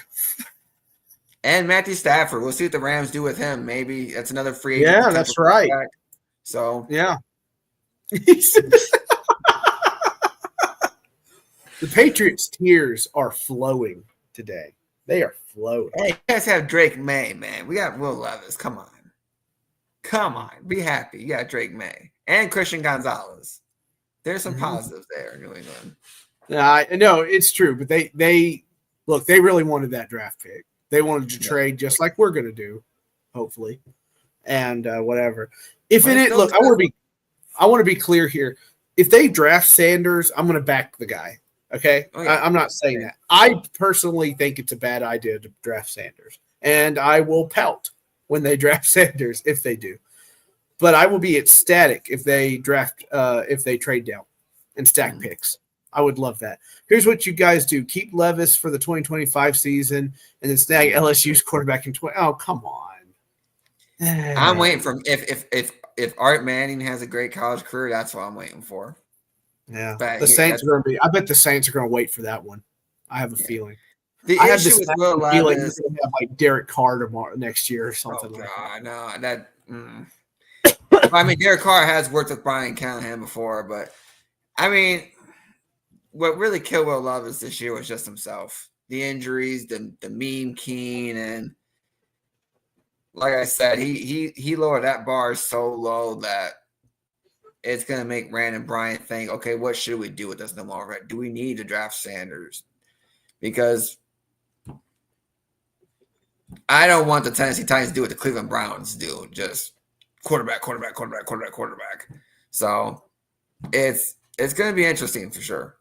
And Matthew Stafford. We'll see what the Rams do with him. Maybe that's another free agent. Yeah, that's right. So, yeah. The Patriots' tears are flowing today. They are flowing. Hey, you guys have Drake May, man. We got Will Levis. Come on. Be happy. You got Drake May and Christian Gonzalez. There's some positives there in New England. I know it's true, but they really wanted that draft pick. They wanted to trade just like we're going to do, hopefully, and whatever. If it is, look, I want to be clear here. If they draft Sanders, I'm going to back the guy. Okay, I'm not saying that. I personally think it's a bad idea to draft Sanders, and I will pout when they draft Sanders if they do. But I will be ecstatic if they trade down and stack picks. I would love that. Here's what you guys do: keep Levis for the 2025 season, and then snag LSU's quarterback in 20. Oh, come on. I'm waiting for if Art Manning has a great college career, that's what I'm waiting for. Yeah, the Saints are going to be. I bet the Saints are going to wait for that one. I have a feeling. I have this feeling they're going to have like Derek Carr next year or something like that. No, that. I mean, Derek Carr has worked with Brian Callahan before, but I mean, what really killed Will Levis this year was just himself. The injuries, the meme king, and like I said, he lowered that bar so low that it's going to make Rand and Brian think, okay, what should we do with this no more? Do we need to draft Sanders? Because I don't want the Tennessee Titans to do what the Cleveland Browns do, just quarterback. So it's going to be interesting for sure.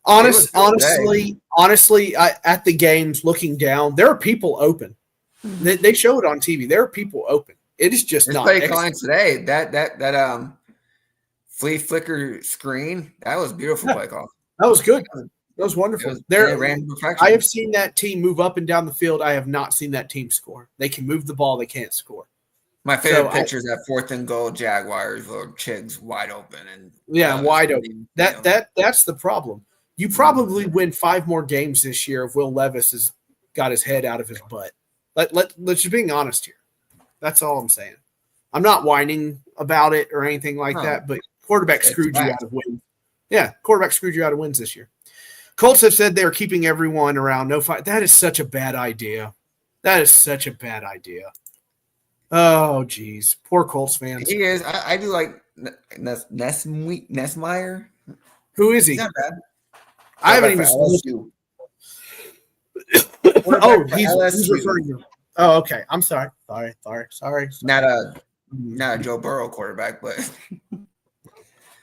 Honestly, at the games, looking down, there are people open. They show it on TV. There are people open. It is just not. Play calling today. That flea flicker screen. That was beautiful play call. That was good. That was wonderful. I have seen that team move up and down the field. I have not seen that team score. They can move the ball. They can't score. My favorite picture is that 4th and goal Jaguars where Chig's wide open and wide open. That's the problem. You probably win 5 more games this year if Will Levis has got his head out of his butt. Let's just being honest here. That's all I'm saying. I'm not whining about it or anything like that, but quarterback screwed you out of wins. Yeah, quarterback screwed you out of wins this year. Colts have said they're keeping everyone around no fight. That is such a bad idea. Oh, geez. Poor Colts fans. He is. I do like Nessmeyer. Who is he? He's not bad. I haven't even seen you. He's referring to. Oh, okay. I'm sorry. Sorry. Not a Joe Burrow quarterback, but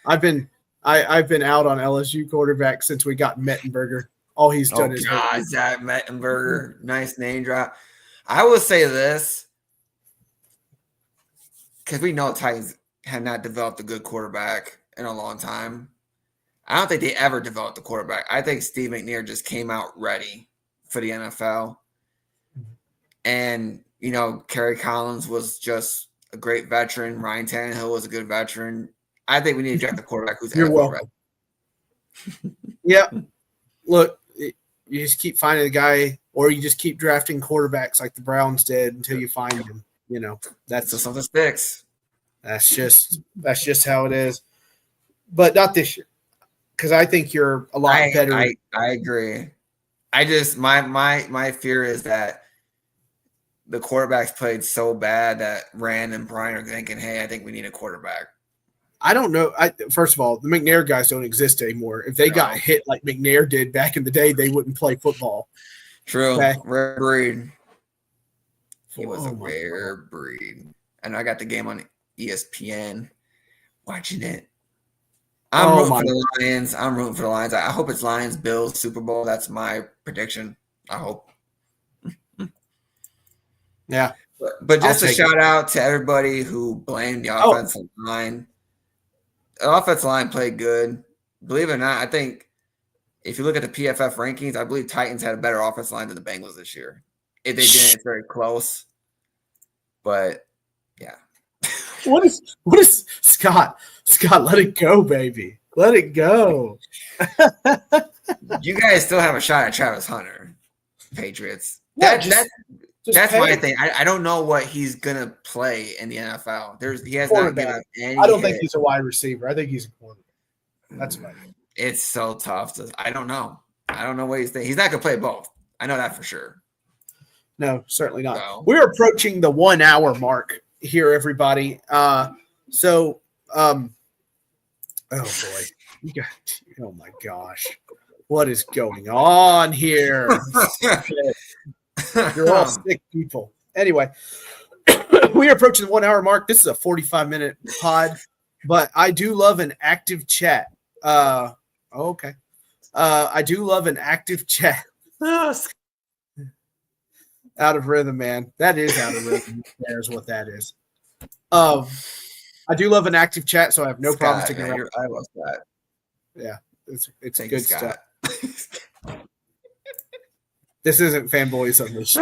I've been out on LSU quarterback since we got Mettenberger. All he's done is Zach Mettenberger. Nice name drop. I will say this because we know Titans have not developed a good quarterback in a long time. I don't think they ever developed a quarterback. I think Steve McNair just came out ready for the NFL. And, Kerry Collins was just a great veteran. Ryan Tannehill was a good veteran. I think we need to draft a quarterback who's NFL ready. Yeah. Look, you just keep finding a guy, or you just keep drafting quarterbacks like the Browns did until you find him. That's just something sticks. That's just how it is. But not this year, because I think you're a lot better. I agree. I just my fear is that the quarterbacks played so bad that Rand and Brian are thinking, "Hey, I think we need a quarterback." I don't know. First of all, the McNair guys don't exist anymore. If they got hit like McNair did back in the day, they wouldn't play football. True. Okay? Rare breed. He was a rare breed. And I got the game on ESPN watching it. I'm rooting for the Lions. I hope it's Lions, Bills, Super Bowl. That's my prediction. I hope. Yeah. But just a shout out to everybody who blamed the offensive line. The offensive line played good. Believe it or not, I think if you look at the PFF rankings, I believe Titans had a better offensive line than the Bengals this year. If they didn't, it's very close. But yeah. What is Scott? Scott, let it go, baby. Let it go. You guys still have a shot at Travis Hunter, Patriots. That's my thing. I don't know what he's gonna play in the NFL. He has not given any. I don't think he's a wide receiver. I think he's a quarterback. That's right. It's so tough. I don't know. I don't know what he's thinking. He's not gonna play both. I know that for sure. No, certainly not. So, we're approaching the 1 hour mark here, everybody. Oh boy, oh my gosh, what is going on here? You're all sick people. Anyway, we are approaching the 1 hour mark. This is a 45-minute pod, but I do love an active chat. Okay. I do love an active chat. Out of rhythm, man. That is out of rhythm. There's what that is. I do love an active chat, so I have no problem sticking around. I love that. Yeah, it's Thank good you, Scott. stuff. This isn't Fanboys Unleashed.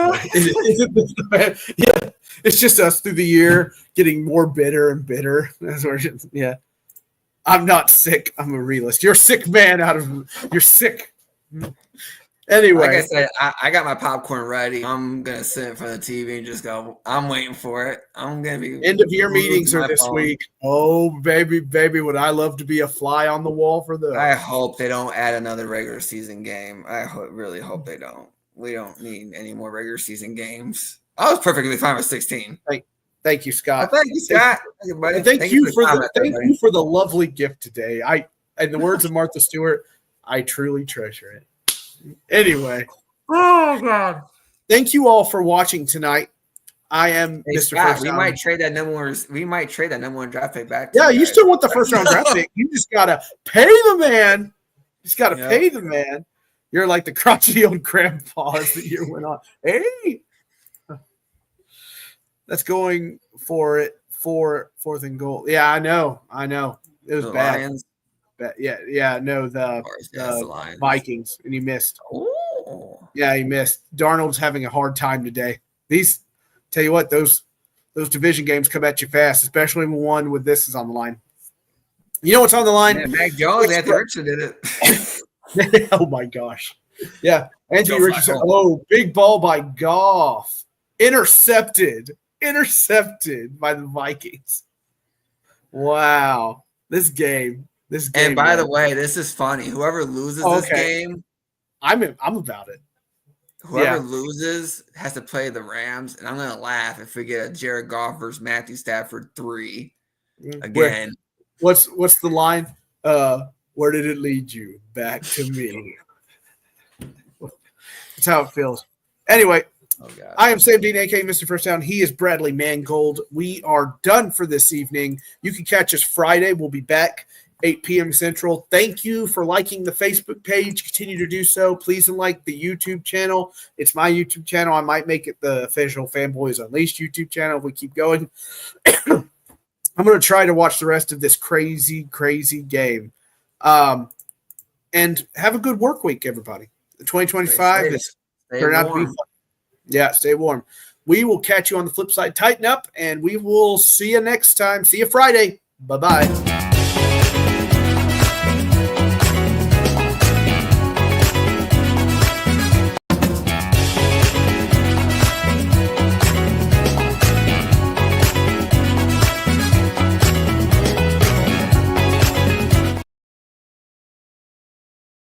Yeah, it's just us through the year getting more bitter and bitter. That's where, yeah. I'm not sick. I'm a realist. You're a sick man you're sick. Anyway. Like I said, I got my popcorn ready. I'm going to sit in front of the TV and just go, I'm waiting for it. I'm going to be. End of year meetings are this week. Oh, baby, would I love to be a fly on the wall for those. I hope they don't add another regular season game. I really hope they don't. We don't need any more regular season games. I was perfectly fine with 16. Thank you, Scott. Thank you, Scott. Thank you for the lovely gift today. In the words of Martha Stewart, I truly treasure it. Anyway. Oh God. Thank you all for watching tonight. I am Mr. Scott, First we Round. might trade that number one draft pick back. Yeah, you still want the first round draft pick. You just gotta pay the man. You just gotta pay the man. You're like the crotchety old grandpa as the year went on. Hey. That's going for it for fourth and goal. Yeah, I know. It was bad. Lions. No, the Vikings, and he missed. Oh. Yeah, he missed. Darnold's having a hard time today. Tell you what, those division games come at you fast, especially when one with this is on the line. You know what's on the line? Yeah, Mac Jones, Anthony Richardson did it. Oh my gosh. Yeah, Anthony Richardson. Oh, big ball by Goff. Intercepted by the Vikings. Wow. This game. And by the way, this is funny. Whoever loses this game, I'm about it. Whoever loses has to play the Rams, and I'm gonna laugh if we get a Jared Goff versus Matthew Stafford 3 again. What's the line? Where did it lead you? Back to me. That's how it feels. Anyway, I am Sam Dean, aka Mr. First Down. He is Bradley Mangold. We are done for this evening. You can catch us Friday. We'll be back 8 p.m. Central. Thank you for liking the Facebook page. Continue to do so. Please like the YouTube channel. It's my YouTube channel. I might make it the official Fanboys Unleashed YouTube channel if we keep going. I'm going to try to watch the rest of this crazy, crazy game. And have a good work week, everybody. 2025 is turned out to be fun. Yeah, stay warm. We will catch you on the flip side. Tighten up, and we will see you next time. See you Friday. Bye-bye.